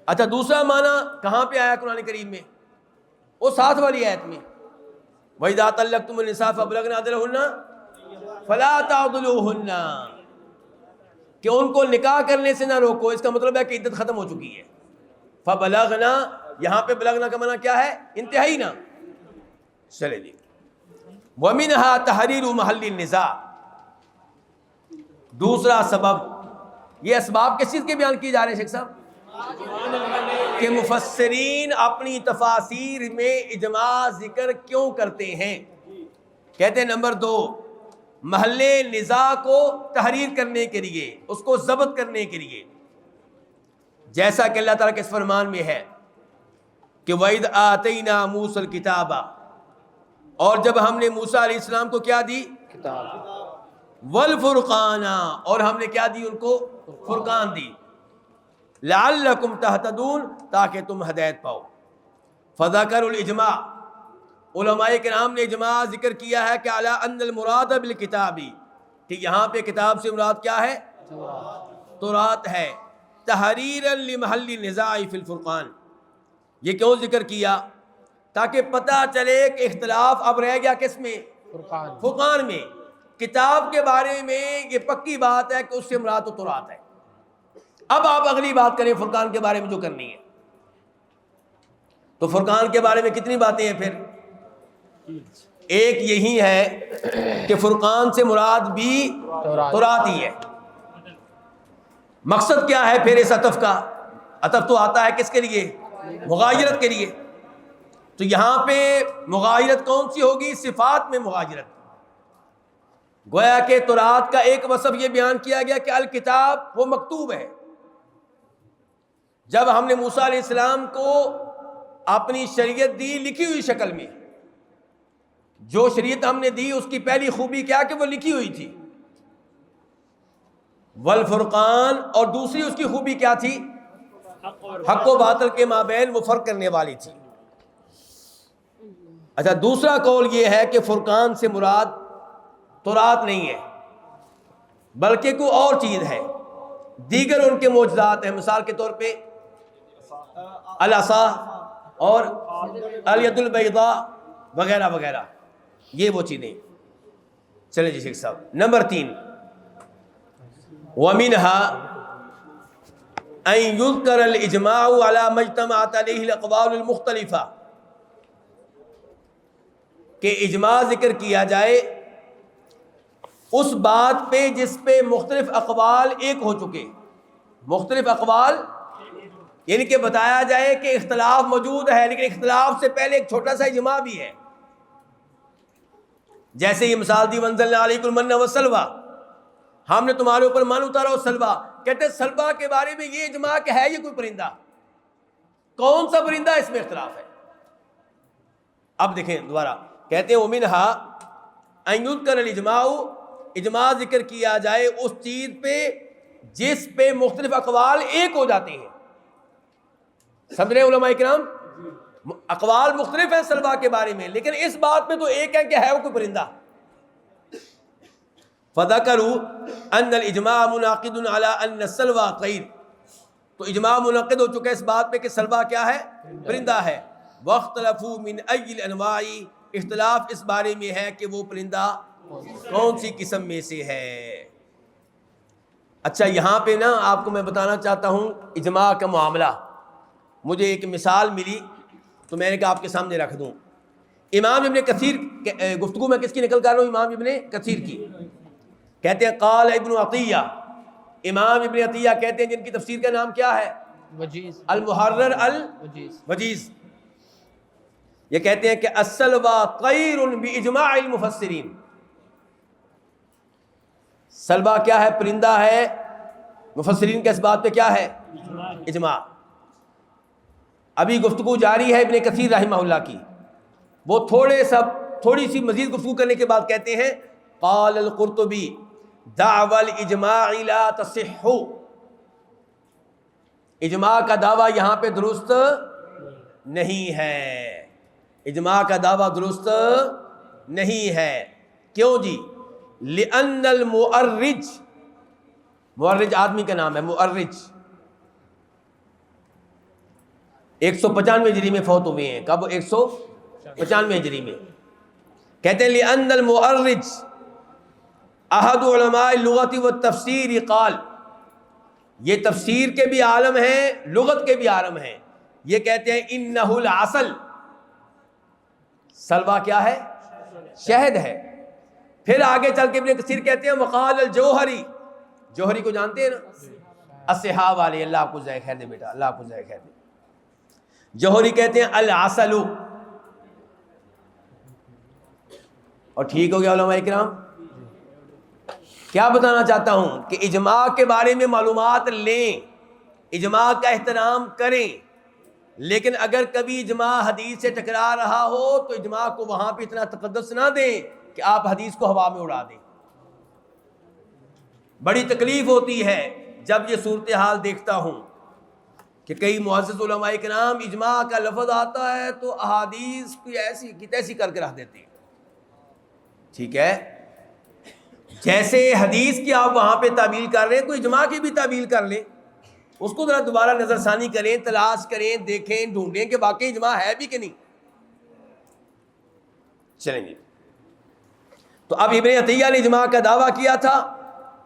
Speaker 3: اچھا، دوسرا معنی کہاں پہ آیا قرآن کریم میں؟ وہ ساتھ والی آیت میں، وَإِذَا طَلَّقْتُمُ النِّسَاءَ فَبَلَغْنَ أَجَلَهُنَّ فَلَا تَعْضُلُوهُنَّ، کہ ان کو نکاح کرنے سے نہ روکو. اس کا مطلب ہے کہ عدت ختم ہو چکی ہے. فَبَلَغْنَا، یہاں پہ بلغنا کا معنی کیا ہے؟ انتہائی نہ. چلے جی. وَمِنْهَا تَحْرِيرُ مَحَلِّ النِّزَاعِ، دوسرا سبب، یہ اسباب کس چیز کے بیان کیے جا رہے ہیں شیخ صاحب؟ کہ مفسرین اپنی تفاسیر میں اجماع ذکر کیوں کرتے ہیں؟ کہتے ہیں نمبر 2، محل نزاع کو تحریر کرنے کے لیے، اس کو ضبط کرنے کے لیے. جیسا کہ اللہ تعالیٰ کے اس فرمان میں ہے کہ وَإِذْ آتَيْنَا مُوسَى الْكِتَابَ، اور جب ہم نے موسیٰ علیہ السلام کو کیا دی؟ کتاب. وَالْفُرْقَانَ، اور ہم نے کیا دی ان کو؟ فرقان دی. لعلکم تہتدون، تاکہ تم ہدایت پاؤ. فذکروا الاجماع، علماء کرام نے اجماع ذکر کیا ہے کہ علی ان المراد بالکتاب، کہ یہاں پہ کتاب سے مراد کیا ہے؟ تورات ہے. تحریرا لمحل النزاع فی الفرقان، یہ کیوں ذکر کیا؟ تاکہ پتہ چلے کہ اختلاف اب رہ گیا کس میں؟ فرقان میں. کتاب کے بارے میں یہ پکی بات ہے کہ اس سے مراد تو تورات ہے. اب آپ اگلی بات کریں فرقان کے بارے میں جو کرنی ہے. تو فرقان کے بارے میں کتنی باتیں ہیں پھر؟ ایک یہی ہے کہ فرقان سے مراد بھی تورات ہی ہے. مقصد کیا ہے پھر اس عطف کا؟ عطف تو آتا ہے کس کے لیے؟ مغایرت کے لیے. تو یہاں پہ مغایرت کون سی ہوگی؟ صفات میں مغایرت. گویا کہ تورات کا ایک وصف یہ بیان کیا گیا کہ الکتاب وہ مکتوب ہے. جب ہم نے موسیٰ علیہ السلام کو اپنی شریعت دی لکھی ہوئی شکل میں، جو شریعت ہم نے دی اس کی پہلی خوبی کیا کہ وہ لکھی ہوئی تھی. والفرقان، اور دوسری اس کی خوبی کیا تھی؟ حق و باطل کے مابین وہ فرق کرنے والی تھی. اچھا، دوسرا قول یہ ہے کہ فرقان سے مراد تورات نہیں ہے بلکہ کوئی اور چیز ہے، دیگر ان کے معجزات ہیں. مثال کے طور پہ العصا اور الید البیضاء وغیرہ وغیرہ، یہ وہ چیزیں. چلیں جی شیخ صاحب. نمبر 3، وَمِنْهَا أَن يُذْكَرَ الْإِجْمَاعُ عَلَى مَا اجْتَمَعَتْ عَلَيْهِ الْأَقْوَالُ الْمُخْتَلِفَةُ، کہ اجماع ذکر کیا جائے اس بات پہ جس پہ مختلف اقوال ایک ہو چکے. مختلف اقوال یعنی کہ بتایا جائے کہ اختلاف موجود ہے لیکن اختلاف سے پہلے ایک چھوٹا سا اجماع بھی ہے. جیسے یہ مثال دی وَأَنزَلْنَا عَلَيْكُمُ الْمَنَّ وَالسَّلْوَىٰ، ہم نے تمہارے اوپر من اتارا اور سلوا. کہتے ہیں سلوا کے بارے میں یہ اجماع کہ ہے یہ کوئی پرندہ، کون سا پرندہ اس میں اختلاف ہے. اب دیکھیں دوبارہ کہتے ہیں وَمِنْهَا أَن يُذْكَرَ الْإِجْمَاعُ، اجماع ذکر کیا جائے اس چیز پہ جس پہ مختلف اقوال ایک ہو جاتے ہیں. سمجھ رہے علماء کرام؟ اقوال مختلف ہیں سلوا کے بارے میں لیکن اس بات میں تو ایک ہے کہ ہے وہ کوئی پرندہ. فَذَكَرُوا أَنَّ الْإِجْمَاعَ مُنَاقِضٌ عَلَىٰ أَنَّ السَّلْوَىٰ طَيْرٌ، تو اجماع منعقد ہو چکا ہے اس بات پہ کہ سلوا کیا ہے؟ پرندہ ہے. وَاخْتَلَفُوا مِنْ أَيِّ الْأَنْوَاعِ، اختلاف اس بارے میں ہے کہ وہ پرندہ کون سی قسم میں سے ہے. اچھا، یہاں پہ نا آپ کو میں بتانا چاہتا ہوں اجماع کا معاملہ. مجھے ایک مثال ملی تو میں نے کہا آپ کے سامنے رکھ دوں. امام ابن کثیر، گفتگو میں کس کی نکل کر رہا ہوں؟ امام ابن کثیر کی. کہتے ہیں قال ابن عطیہ، امام ابن عطیہ کہتے ہیں جن کی تفسیر کا نام کیا ہے؟ وجیز، المحرر الوجیز. یہ کہتے ہیں کہ السلوى طیر باجماع المفسرین، سلوا کیا ہے؟ پرندہ ہے. مفسرین کے اس بات پہ کیا ہے؟ اجماع. ابھی گفتگو جاری ہے ابن کثیر رحمہ اللہ کی. وہ تھوڑی سی مزید گفتگو کرنے کے بعد کہتے ہیں قال القرطبی دعوی الاجماع لا تصح، اجماع کا دعویٰ یہاں پہ درست نہیں ہے، اجماع کا دعویٰ درست نہیں ہے۔ کیوں جی؟ لأن المؤرج، مؤرج آدمی کا نام ہے، مؤرج 195 ہجری میں فوت ہوئے ہیں۔ کب؟ 195 ہجری میں۔ کہتے ہیں لأن المؤرج احد علماء اللغت والتفسیر قال، یہ تفسیر کے بھی عالم ہیں، لغت کے بھی عالم ہیں، یہ کہتے ہیں انہ العسل، سلوا کیا ہے؟ شہد ہے۔ پھر آگے چل کے ابن کثیر کہتے ہیں وقال الجوہری، جوہری کو جانتے ہیں نا، الصحا والے، اللہ آپ کو جزائے خیر دے بیٹا، اللہ آپ کو جزائے خیر دے۔ جوہری کہتے ہیں العسل، اور ٹھیک ہو گیا علماء اکرام؟ کیا بتانا چاہتا ہوں کہ اجماع کے بارے میں معلومات لیں، اجماع کا احترام کریں، لیکن اگر کبھی اجماع حدیث سے ٹکرا رہا ہو تو اجماع کو وہاں پہ اتنا تقدس نہ دیں کہ آپ حدیث کو ہوا میں اڑا دیں۔ بڑی تکلیف ہوتی ہے جب یہ صورتحال دیکھتا ہوں کہ کئی معزز علماء کرام اجماع کا لفظ آتا ہے تو احادیث کوئی ایسی کی تیسی کر کے رکھ دیتے ہیں۔ ٹھیک ہے، جیسے حدیث کی آپ وہاں پہ تعویل کر رہے ہیں، کوئی اجماع کی بھی تعویل کر لیں، اس کو ذرا دوبارہ نظر ثانی کریں، تلاش کریں، دیکھیں، ڈھونڈیں کہ واقعی اجماع ہے بھی کہ نہیں۔ چلیں گے، تو اب ابن عطیہ نے اجماع کا دعویٰ کیا تھا،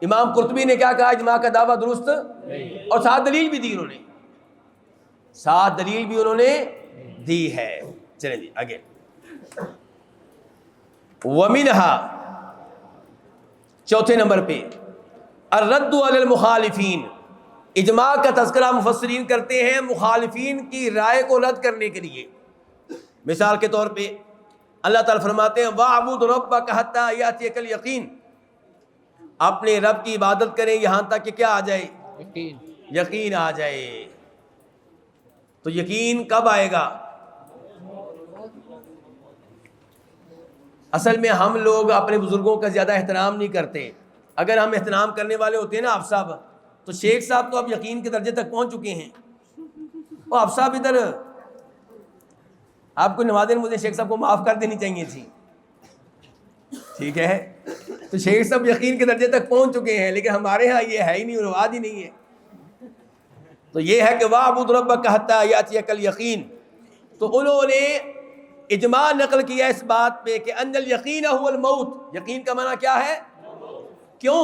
Speaker 3: امام قرطبی نے کیا کہا؟ اجماع کا دعویٰ درست نہیں، اور ساتھ دلیل بھی دی انہوں نے، ساتھ دلیل بھی انہوں نے دی ہے۔ چلیں جی آگے، وَمِنْهَا، چوتھے نمبر پہ الرد علی المخالفین، اجماع کا تذکرہ مفسرین کرتے ہیں مخالفین کی رائے کو رد کرنے کے لیے۔ مثال کے طور پہ اللہ تعالیٰ فرماتے ہیں وَاعْبُدْ رَبَّكَ حَتَّى يَأْتِيَكَ الْيَقِينُ، اپنے رب کی عبادت کریں یہاں تک کہ کیا آ جائے؟ یقین آ جائے۔ تو یقین کب آئے گا؟ اصل میں ہم لوگ اپنے بزرگوں کا زیادہ احترام نہیں کرتے۔ اگر ہم احترام کرنے والے ہوتے ہیں نا آپ صاحب، تو شیخ صاحب تو اب یقین کے درجے تک پہنچ چکے ہیں۔ وہ آپ صاحب ادھر، آپ کو نوازن مجھے شیخ صاحب کو معاف کر دینی چاہیے تھی، ٹھیک ہے؟ تو شیخ صاحب یقین کے درجے تک پہنچ چکے ہیں، لیکن ہمارے ہاں یہ ہے ہی نہیں، رواج ہی نہیں ہے۔ تو یہ ہے کہ وَاعْبُدْ رَبَّكَ حَتَّى يَأْتِيَكَ الْيَقِينُ، تو انہوں نے اجماع نقل کیا اس بات پہ کہ ان الیقین هو الموت، یقین کا معنی کیا ہے؟ کیوں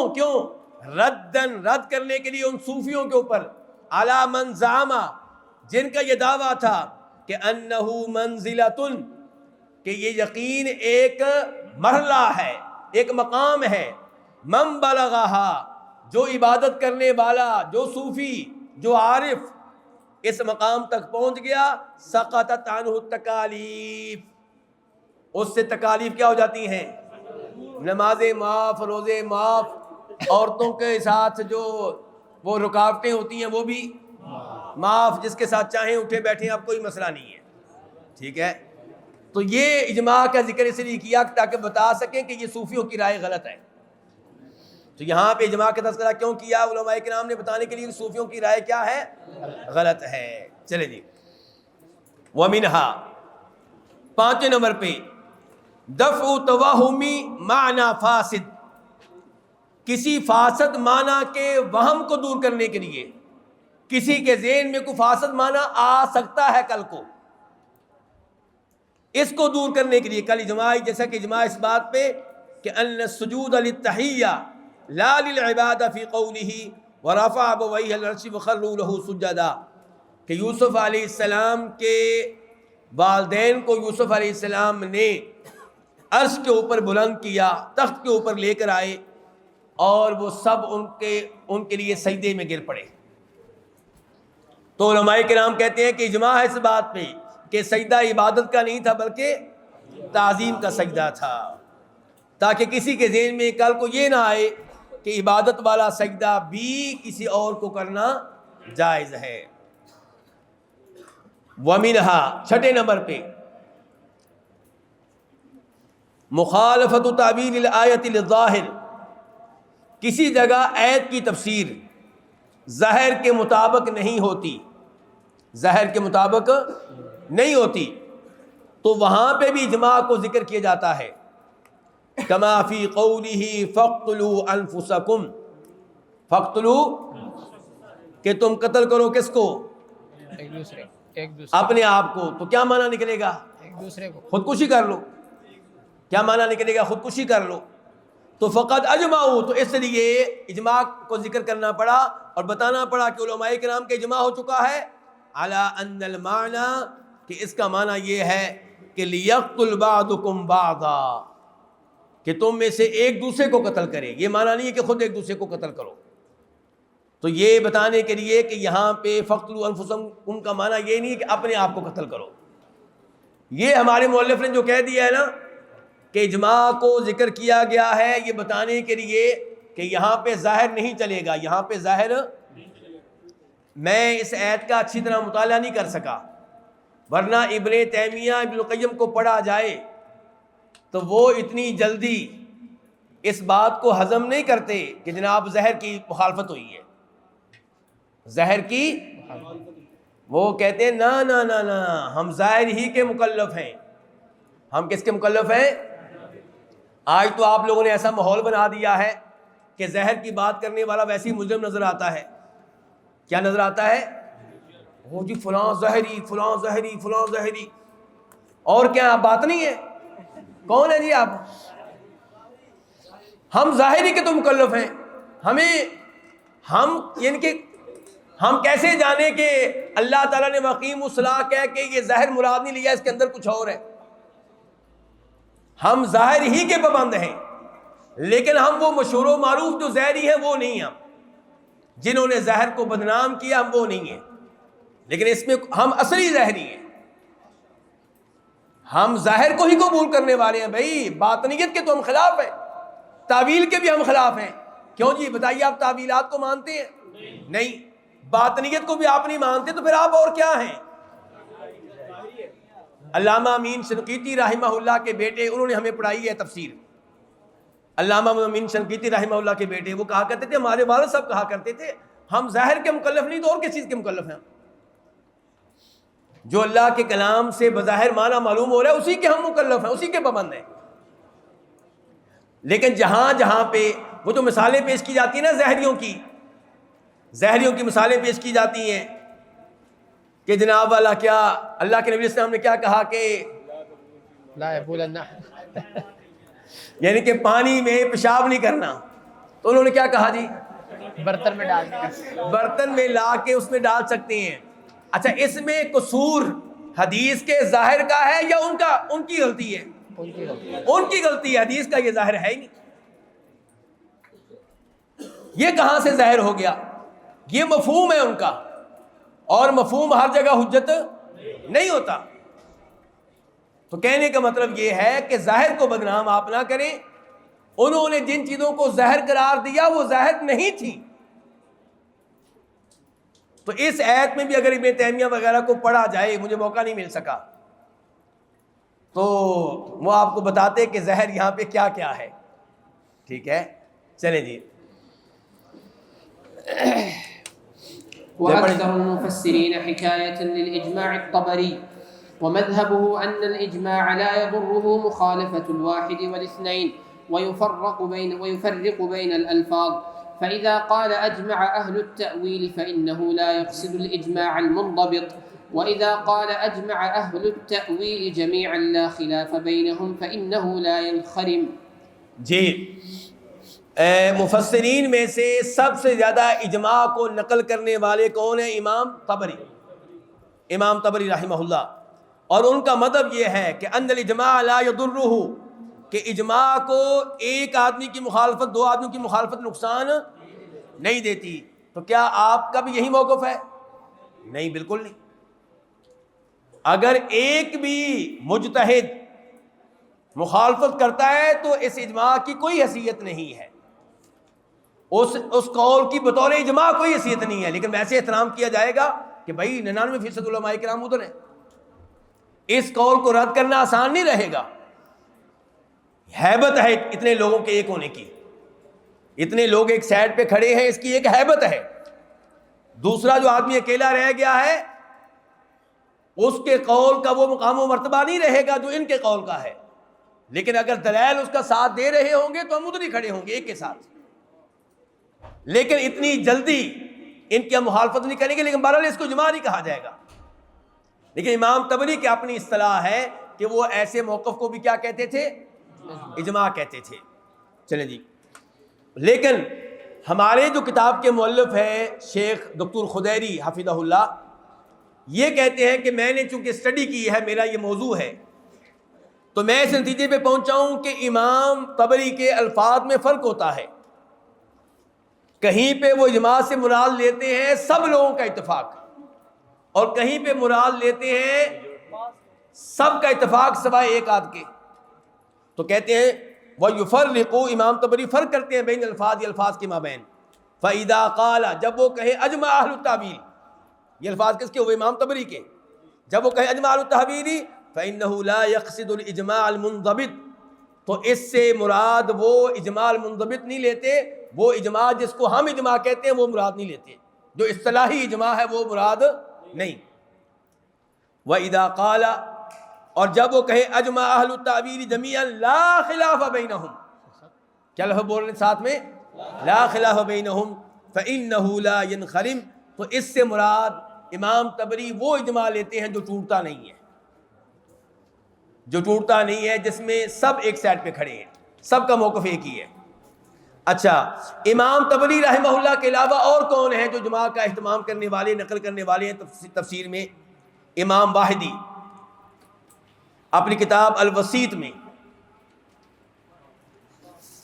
Speaker 3: رد کرنے کے لیے ان صوفیوں کے اوپر، علی من زعم، جن کا یہ دعویٰ تھا کہ انہ منزلۃ، کہ یہ یقین ایک مرحلہ ہے، ایک مقام ہے، من بلغها، جو عبادت کرنے والا، جو صوفی، جو عارف اس مقام تک پہنچ گیا، سقطت عنہ التکالیف، اس سے تکالیف کیا ہو جاتی ہیں؟ نمازیں معاف، روزے معاف، عورتوں کے ساتھ جو وہ رکاوٹیں ہوتی ہیں وہ بھی معاف، جس کے ساتھ چاہیں اٹھے بیٹھیں، اب کوئی مسئلہ نہیں ہے۔ ٹھیک ہے، تو یہ اجماع کا ذکر اس لیے کیا تاکہ بتا سکیں کہ یہ صوفیوں کی رائے غلط ہے۔ تو یہاں پہ اجماع کا تذکرہ کیوں کیا؟ علماء کرام نے بتانے کے لیے کہ صوفیوں کی رائے کیا ہے؟ غلط ہے۔ چلے جی، وَمِنْهَا، پانچویں نمبر پہ دفع توہمی معنی فاسد، کسی فاسد معنی کے وہم کو دور کرنے کے لیے، کسی کے ذہن میں کوئی فاسد معنی آ سکتا ہے کل کو، اس کو دور کرنے کے لیے کل اجماع، جیسا کہ اجماع اس بات پہ کہ ان السجود للتحیہ لا للعبادہ فی قولہ ورفع ابویہ العرش وخروا له سجدا، کہ یوسف علیہ السلام کے والدین کو یوسف علیہ السلام نے عرش کے اوپر بلند کیا، تخت کے اوپر لے کر آئے، اور وہ سب ان کے لیے سجدے میں گر پڑے۔ تو علماء کرام کہتے ہیں کہ اجماع ہے اس بات پہ کہ سجدہ عبادت کا نہیں تھا بلکہ تعظیم کا سجدہ تھا، تاکہ کسی کے ذہن میں کل کو یہ نہ آئے کہ عبادت والا سجدہ بھی کسی اور کو کرنا جائز ہے۔ وَمِنْهَا، چھٹے نمبر پہ مخالفت تعبیر الآیت للظاہر، کسی جگہ آیت کی تفسیر ظاہر کے مطابق نہیں ہوتی، ظاہر کے مطابق نہیں ہوتی، تو وہاں پہ بھی اجماع کو ذکر کیا جاتا ہے. کما فی قولہ فاقتلوا انفسکم، فاقتلوا کہ تم قتل کرو کس کو؟
Speaker 2: ایک دوسرے
Speaker 3: اپنے آپ کو. تو کیا معنی نکلے گا؟
Speaker 2: ایک دوسرے کو
Speaker 3: خودکشی کر لو. کیا معنی نکلے گا؟ خودکشی کر لو. تو فقط اجمعوا، تو اس لیے اجماع کو ذکر کرنا پڑا اور بتانا پڑا کہ علماء کرام کا اجماع ہو چکا ہے علی ان المعنی، کہ اس کا معنی یہ ہے کہ لیقتل بعضکم بعضا، کہ تم میں سے ایک دوسرے کو قتل کرے. یہ معنی نہیں ہے کہ خود ایک دوسرے کو قتل کرو. تو یہ بتانے کے لیے کہ یہاں پہ فقتلوا انفسکم کا معنی یہ نہیں ہے کہ اپنے آپ کو قتل کرو. یہ ہمارے مؤلف نے جو کہہ دیا ہے نا کہ اجماع کو ذکر کیا گیا ہے، یہ بتانے کے لیے کہ یہاں پہ ظاہر نہیں چلے گا. یہاں پہ ظاہر، میں اس آیت کا اچھی طرح مطالعہ نہیں کر سکا، ورنہ ابن تیمیہ ابن القیم کو پڑھا جائے تو وہ اتنی جلدی اس بات کو ہضم نہیں کرتے کہ جناب زہر کی مخالفت ہوئی ہے. زہر کی وہ کہتے ہیں نا نا نا نا، ہم ظاہر ہی کے مکلف ہیں. ہم کس کے مکلف ہیں؟ آج تو آپ لوگوں نے ایسا ماحول بنا دیا ہے کہ زہر کی بات کرنے والا ویسے ہی مجرم نظر آتا ہے. کیا نظر آتا ہے؟ وہ جی فلاں زہری، فلاں زہری، فلاں زہری. اور کیا بات نہیں ہے؟ کون ہے جی آپ؟ ہم ظاہری کے تو مکلف ہیں. یعنی کہ ہم کیسے جانے کہ اللہ تعالیٰ نے وقیم الصلاح کہہ کہ یہ ظاہر مراد نہیں لیا، اس کے اندر کچھ اور ہے. ہم ظاہر ہی کے پابند ہیں، لیکن ہم وہ مشہور و معروف جو ظاہری ہیں وہ نہیں. ہم جنہوں نے ظاہر کو بدنام کیا ہم وہ نہیں ہیں، لیکن اس میں ہم اصلی ظاہری ہیں. ہم ظاہر کو ہی قبول کرنے والے ہیں بھائی. باطنیت کے تو ہم خلاف ہیں، تعویل کے بھی ہم خلاف ہیں. کیوں جی بتائیے، آپ تعویلات کو مانتے ہیں؟ نہیں. باطنیت کو بھی آپ نہیں مانتے تو پھر آپ اور کیا ہیں؟ علامہ امین شنقیطی رحمہ اللہ کے بیٹے، انہوں نے ہمیں پڑھائی ہے تفسیر. علامہ امین شنقیطی رحمہ اللہ کے بیٹے وہ کہا کرتے تھے، ہمارے والد صاحب کہا کرتے تھے، ہم ظاہر کے مکلف نہیں تو اور کس چیز کے مکلف ہیں؟ جو اللہ کے کلام سے بظاہر معنی معلوم ہو رہا ہے اسی کے ہم مکلف ہیں، اسی کے پابند ہیں. لیکن جہاں جہاں پہ وہ جو مثالیں پیش کی جاتی ہیں نا زہریوں کی مثالیں پیش کی جاتی ہیں کہ جناب والا کیا اللہ کے نبی صلی اللہ علیہ وسلم نے کیا کہا کہ
Speaker 2: لا یبولن،
Speaker 3: یعنی کہ پانی میں پیشاب نہیں کرنا، تو انہوں نے کیا کہا جی؟
Speaker 2: برتن میں ڈال دیا،
Speaker 3: برتن میں لا کے اس میں ڈال سکتے ہیں. اچھا، اس میں قصور حدیث کے ظاہر کا ہے یا ان کی غلطی ہے؟ ان کی غلطی ہے، حدیث کا یہ ظاہر ہے ہی نہیں. یہ کہاں سے ظاہر ہو گیا؟ یہ مفہوم ہے ان کا، اور مفہوم ہر جگہ حجت نہیں ہوتا. تو کہنے کا مطلب یہ ہے کہ ظاہر کو بدنام آپ نہ کریں. انہوں نے جن چیزوں کو ظاہر قرار دیا وہ ظاہر نہیں تھی. تو اس آیت میں بھی اگر ابن تیمیہ وغیرہ کو پڑھا جائے، مجھے موقع نہیں مل سکا، تو وہ آپ کو بتاتے کہ ظاہر یہاں پہ کیا کیا ہے. ٹھیک ہے، چلیں جی.
Speaker 2: وأكثر المفسرين حكاية للإجماع الطبري، ومذهبه أن الإجماع لا يضره مخالفة الواحد والاثنين، ويفرق بين الألفاظ. فإذا قال أجمع أهل التأويل فإنه لا يقصد الإجماع المنضبط، وإذا قال أجمع أهل التأويل جميعا لا خلاف بينهم فإنه لا ينخرم.
Speaker 3: جی، مفسرین میں سے سب سے زیادہ اجماع کو نقل کرنے والے کون ہیں؟ امام طبری رحمہ اللہ. اور ان کا مذہب یہ ہے کہ ان الاجماع لا یضرہ، کہ اجماع کو ایک آدمی کی مخالفت، دو آدمیوں کی مخالفت نقصان نہیں دیتی. تو کیا آپ کا بھی یہی موقف ہے؟ نہیں، بالکل نہیں. اگر ایک بھی مجتہد مخالفت کرتا ہے تو اس اجماع کی کوئی حیثیت نہیں ہے، اس قول کی بطور اجماع کوئی حیثیت نہیں ہے. لیکن ویسے احترام کیا جائے گا کہ بھائی 99% علماء کرام ادھر ہیں. اس قول کو رد کرنا آسان نہیں رہے گا. ہیبت ہے اتنے لوگوں کے ایک ہونے کی، اتنے لوگ ایک سائڈ پہ کھڑے ہیں، اس کی ایک ہیبت ہے۔ دوسرا جو آدمی اکیلا رہ گیا ہے اس کے قول کا وہ مقام و مرتبہ نہیں رہے گا جو ان کے قول کا ہے، لیکن اگر دلائل اس کا ساتھ دے رہے ہوں گے تو ہم ادھر ہی کھڑے ہوں گے ایک کے ساتھ، لیکن اتنی جلدی ان کی ہم مخالفت نہیں کریں گے، لیکن بہرحال اس کو اجماع نہیں کہا جائے گا۔ لیکن امام طبری کی اپنی اصطلاح ہے کہ وہ ایسے موقف کو بھی کیا کہتے تھے؟ اجماع کہتے تھے۔ چلیں جی، لیکن ہمارے جو کتاب کے مؤلف ہیں شیخ دکتور خدیری حفظہ اللہ، یہ کہتے ہیں کہ میں نے چونکہ اسٹڈی کی ہے، میرا یہ موضوع ہے، تو میں اس نتیجے پہ پہنچا ہوں کہ امام طبری کے الفاظ میں فرق ہوتا ہے۔ کہیں پہ وہ اجماع سے مراد لیتے ہیں سب لوگوں کا اتفاق، اور کہیں پہ مراد لیتے ہیں سب کا اتفاق سوائے ایک آدھ کے۔ تو کہتے ہیں وَيُفَرِّقُ، امام طبری فرق کرتے ہیں بین الفاظ، الفاظ کے مابین۔ فَإِذَا قَالَ، جب وہ کہے اجمع اہل التاویل، یہ الفاظ کس کے ہوئے؟ امام طبری کے۔ جب وہ کہے اجمع اہل التاویل فَإِنَّهُ لَا يَقْصِدُ الْإِجْمَاعَ الْمُنضَبِطِ، تو اس سے مراد وہ اجماع المنضبط نہیں لیتے، وہ اجماع جس کو ہم اجماع کہتے ہیں وہ مراد نہیں لیتے، جو اصطلاحی اجماع ہے وہ مراد نہیں۔ وَإِذَا قَالَ، اور جب وہ کہے اجمع اہل التاویل جمیعا لا خلاف بینہم، کیا لفظ بول رہے ہیں ساتھ میں؟ لا خلاف بینہم فإنہ لا ينخرم، تو اس سے مراد امام طبری وہ اجماع لیتے ہیں جو ٹوٹتا نہیں ہے، جو ٹوٹتا نہیں ہے، جس میں سب ایک سائڈ پہ کھڑے ہیں، سب کا موقف ایک ہی ہے۔ اچھا، امام طبری رحمہ اللہ کے علاوہ اور کون ہیں جو اجماع کا اہتمام کرنے والے، نقل کرنے والے ہیں تفسیر میں؟ امام واحدی اپنی کتاب الوسیط میں،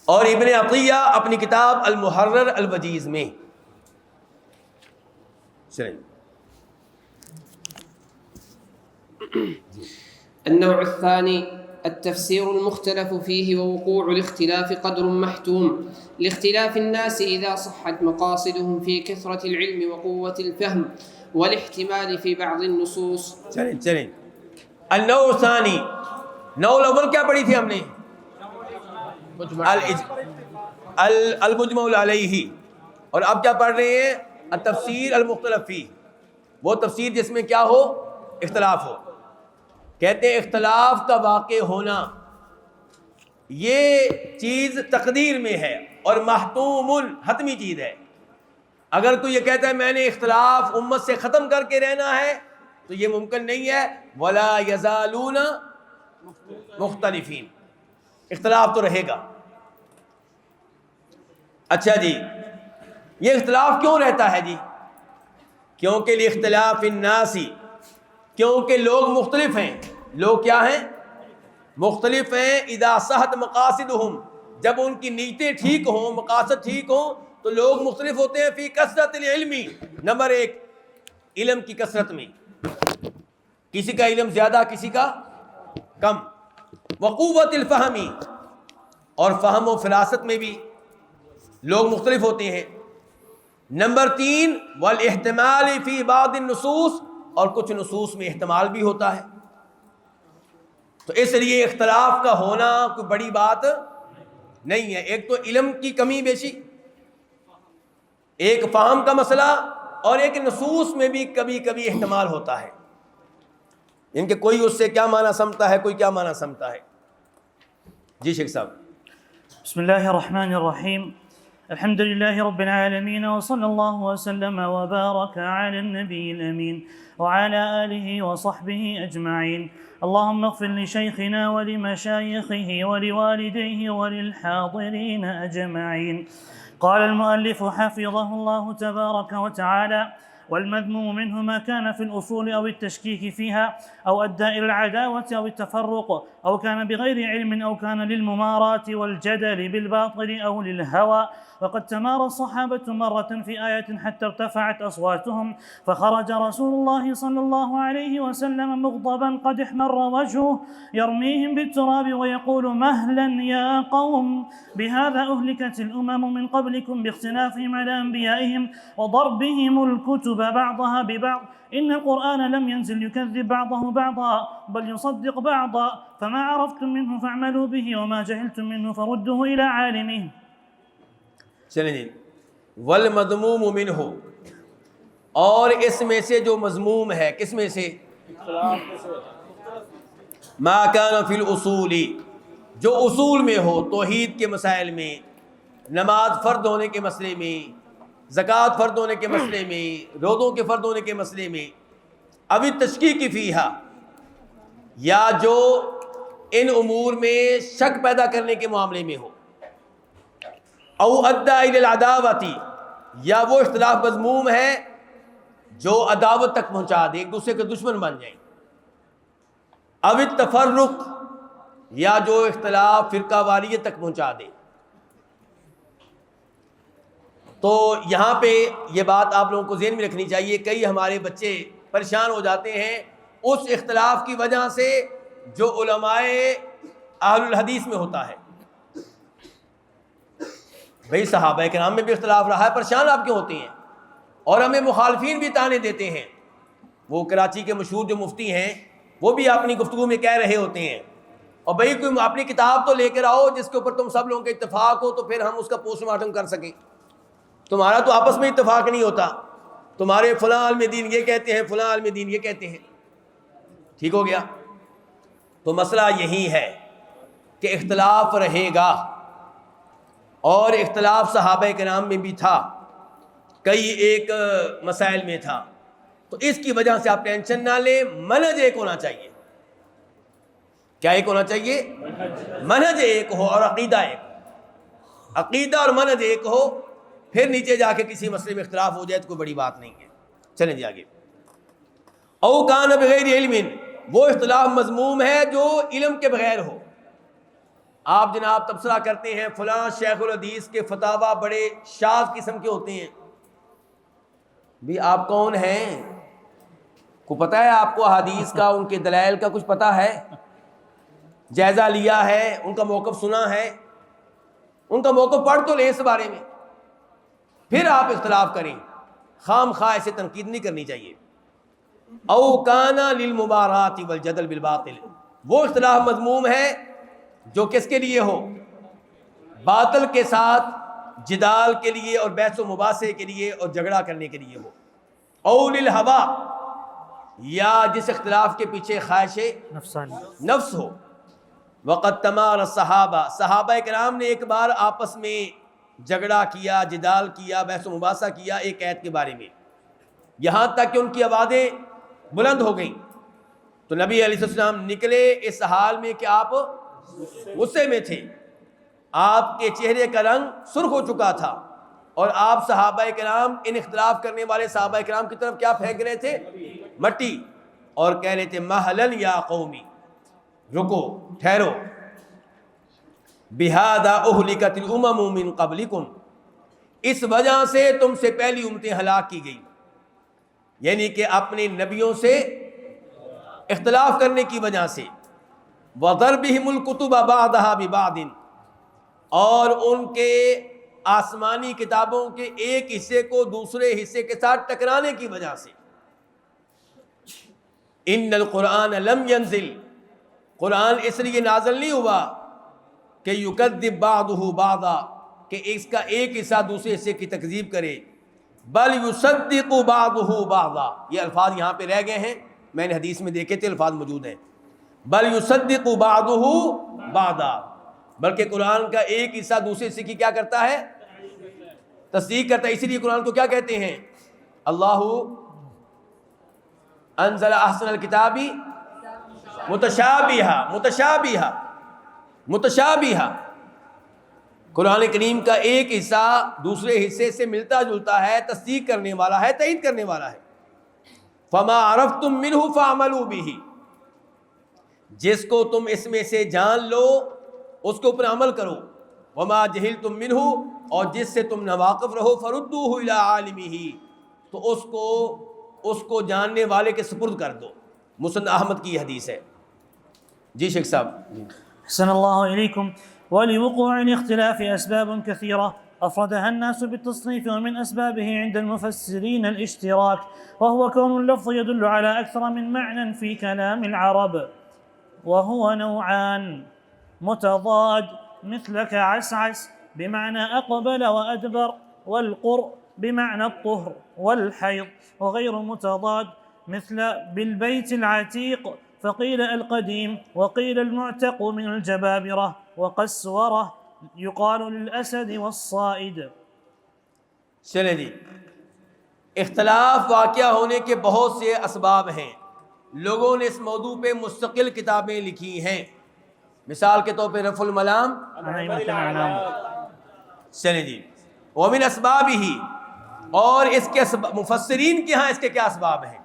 Speaker 3: اور ابن عطیہ اپنی کتاب المحرر الوجیز میں۔ چلیں،
Speaker 2: النوع الثاني التفسير المختلف فيه ووقوع الاختلاف قدر محتوم لاختلاف الناس إذا صحت مقاصدهم في كثرة العلم وقوة الفهم والاحتمال في بعض النصوص۔
Speaker 3: چلیں النوع الثانی، نوع الاول کیا پڑھی تھی ہم نے؟ المجمع علیہ، اور اب کیا پڑھ رہے ہیں؟ التفسیر المختلف فیہ، وہ تفسیر جس میں کیا ہو؟ اختلاف ہو۔ کہتے ہیں اختلاف کا واقع ہونا یہ چیز تقدیر میں ہے اور محتوم حتمی چیز ہے۔ اگر کوئی یہ کہتا ہے میں نے اختلاف امت سے ختم کر کے رہنا ہے تو یہ ممکن نہیں ہے۔ ولا یزالون مختلفین، اختلاف تو رہے گا۔ اچھا جی، یہ اختلاف کیوں رہتا ہے جی؟ کیونکہ لاختلاف الناس، کیونکہ لوگ مختلف ہیں۔ لوگ کیا ہیں؟ مختلف ہیں۔ اذا صحت مقاصدہم، جب ان کی نیتیں ٹھیک ہوں، مقاصد ٹھیک ہوں، تو لوگ مختلف ہوتے ہیں۔ فی کثرت العلم، نمبر ایک علم کی کثرت میں، کسی کا علم زیادہ کسی کا کم۔ وقوت الفہمی، اور فہم و فراست میں بھی لوگ مختلف ہوتے ہیں۔ نمبر تین والاحتمال فی بعض النصوص، اور کچھ نصوص میں احتمال بھی ہوتا ہے۔ تو اس لیے اختلاف کا ہونا کوئی بڑی بات نہیں ہے۔ ایک تو علم کی کمی بیشی، ایک فہم کا مسئلہ، اور ایک نصوص میں بھی کبھی کبھی احتمال ہوتا ہے، ان کے کوئی اس سے کیا معنی سمجھتا ہے، کوئی کیا معنی سمجھتا ہے۔ جی شیخ صاحب۔
Speaker 4: بسم الله الرحمن الرحيم، الحمد لله رب العالمين، وصلى الله وسلم وبارك على النبي الأمين وعلى آله وصحبه أجمعين. اللهم اغفر لشيخنا ولمشايخه ولوالديه وللحاضرين أجمعين. قال المؤلف حفظه الله تبارك وتعالى: والمذموم منه ما كان في الأصول أو التشكيك فيها أو أدى إلى العداوة أو التفرق أو كان بغير علم أو كان للمماراة والجدل بالباطل أو للهوى. وقد تمارى الصحابة مرة في آية حتى ارتفعت أصواتهم فخرج رسول الله صلى الله عليه وسلم مغضبا قد احمر وجهه يرميهم بالتراب ويقول: مهلا يا قوم، بهذا أهلكت الأمم من قبلكم باختلافهم على أنبيائهم وضربهم الكتب ليكذب بعضها ببعض إن القرآن لم ينزل يكذب بعضه بعضا بل يصدق بعضا فما عرفتم منه فاعملوا به وما جهلتم منه فردوه إلى عالمه.
Speaker 3: چلیں جی، والمذموم منہ، اور اس میں سے جو مذموم ہے، کس میں سے؟ ما کان فی الاصول، جو اصول میں ہو، توحید کے مسائل میں، نماز فرض ہونے کے مسئلے میں، زکوٰۃ فرض ہونے کے مسئلے میں، روزوں کے فرض ہونے کے مسئلے میں، ابھی تشکیک فیہا، یا جو ان امور میں شک پیدا کرنے کے معاملے میں ہو، او ادّا الی العداوۃ، یا وہ اختلاف مذموم ہے جو عداوت تک پہنچا دے، ایک دوسرے کے دشمن بن جائیں، او التفرق، یا جو اختلاف فرقہ واریت تک پہنچا دے. تو یہاں پہ یہ بات آپ لوگوں کو ذہن میں رکھنی چاہیے، کئی ہمارے بچے پریشان ہو جاتے ہیں اس اختلاف کی وجہ سے جو علماء اہل الحدیث میں ہوتا ہے. بھئی صحابہ کرام میں بھی اختلاف رہا ہے، پریشان آپ کیوں ہوتے ہیں؟ اور ہمیں مخالفین بھی تانے دیتے ہیں. وہ کراچی کے مشہور جو مفتی ہیں وہ بھی اپنی گفتگو میں کہہ رہے ہوتے ہیں، اور بھئی کوئی اپنی کتاب تو لے کر آؤ جس کے اوپر تم سب لوگوں کا اتفاق ہو تو پھر ہم اس کا پوسٹ مارٹم کر سکیں. تمہارا تو آپس میں اتفاق نہیں ہوتا، تمہارے فلاں عالم دین یہ کہتے ہیں، فلاں عالم دین یہ کہتے ہیں. ٹھیک ہو گیا؟ تو مسئلہ یہی ہے کہ اختلاف رہے گا، اور اختلاف صحابہ کرام میں بھی تھا، کئی ایک مسائل میں تھا. تو اس کی وجہ سے آپ ٹینشن نہ لیں، منہج ایک ہونا چاہیے. کیا ایک ہونا چاہیے؟ منہج ایک ہو اور عقیدہ ایک ہو. عقیدہ اور منہج ایک ہو، پھر نیچے جا کے کسی مسئلے میں اختلاف ہو جائے تو کوئی بڑی بات نہیں ہے. چلیں جی آگے. او کان بغیر علم، وہ اختلاف مذموم ہے جو علم کے بغیر ہو. آپ جناب تبصرہ کرتے ہیں فلاں شیخ الحدیث کے فتاویٰ بڑے شاذ قسم کے ہوتے ہیں. بھی آپ کون ہیں؟ کو پتہ ہے آپ کو حدیث کا، ان کے دلائل کا کچھ پتہ ہے؟ جائزہ لیا ہے؟ ان کا موقف سنا ہے؟ ان کا موقف پڑھ تو لیں اس بارے میں، پھر آپ اختلاف کریں. خام خواہ ایسے تنقید نہیں کرنی چاہیے. او کانا للمبارات والجدل بالباطل، وہ اختلاف مذموم ہے جو کس کے لیے ہو؟ باطل کے ساتھ جدال کے لیے اور بحث و مباحثے کے لیے اور جھگڑا کرنے کے لیے ہو. او للہوا، یا جس اختلاف کے پیچھے خواہش نفس ہو. وقد تمار الصحابہ، صحابہ کرام نے ایک بار آپس میں جھگڑا کیا، جدال کیا، بحث و مباحثہ کیا ایک آیت کے بارے میں، یہاں تک کہ ان کی آوازیں بلند ہو گئیں. تو نبی علیہ السلام نکلے اس حال میں کہ آپ غصے میں تھے، آپ کے چہرے کا رنگ سرخ ہو چکا تھا، اور آپ صحابہ کرام، ان اختلاف کرنے والے صحابہ کرام کی طرف کیا پھینک رہے تھے؟ مٹی، اور کہہ رہے تھے مہلن یا قومی، رکو، ٹھہرو. بہذا اہلکت الامم من قبلکم، اس وجہ سے تم سے پہلی امتیں ہلاک کی گئی. یعنی کہ اپنے نبیوں سے اختلاف کرنے کی وجہ سے. وضربہم الکتب بعضها ببعض، اور ان کے آسمانی کتابوں کے ایک حصے کو دوسرے حصے کے ساتھ ٹکرانے کی وجہ سے. ان القرآن لم ینزل، قرآن اس لیے نازل نہیں ہوا کہ یکذب بعضہ بعضا، کہ اس کا ایک حصہ دوسرے حصے کی تکذیب کرے. بل یصدق بعضہ بعضا، یہ الفاظ یہاں پہ رہ گئے ہیں، میں نے حدیث میں دیکھے تھے، الفاظ موجود ہیں. بل یصدق بعضہ بعضا، بلکہ قرآن کا ایک حصہ دوسرے حصے کی کیا کرتا ہے؟ تصدیق کرتا ہے. اسی لیے قرآن کو کیا کہتے ہیں؟ اللہ انزل احسن الکتاب متشابہہ، متشابہہ، متشابہہ. قرآن کریم کا ایک حصہ دوسرے حصے سے ملتا جلتا ہے، تصدیق کرنے والا ہے، تائید کرنے والا ہے. فما عرفتم منہ فعملوا بہ، جس کو تم اس میں سے جان لو اس کے اوپر عمل کرو. وما جہلتم منہ، اور جس سے تم ناواقف رہو فردوہ الی عالمہ، تو اس کو جاننے والے کے سپرد کر دو. مسند احمد کی حدیث ہے. جی شیخ صاحب.
Speaker 4: أحسن الله إليكم. ولوقوع الاختلاف أسباب كثيرة أفردها الناس بالتصنيف، ومن أسبابه عند المفسرين الاشتراك، وهو كون اللفظ يدل على أكثر من معنى في كلام العرب، وهو نوعان متضاد مثل كعسعس بمعنى أقبل وأدبر، والقر بمعنى الطهر والحيض، وغير متضاد مثل بالبيت العتيق فقيل القديم، وقيل المعتق من الجبابرة، وقسورة يقال للأسد والصائد.
Speaker 3: چلیں جی، اختلاف واقعہ ہونے کے بہت سے اسباب ہیں. لوگوں نے اس موضوع پہ مستقل کتابیں لکھی ہیں. مثال کے طور پہ رفع الملام. چلیں جی، ومن اسبابہ، اور اس کے مفسرین کے ہاں اس کے کیا اسباب ہیں.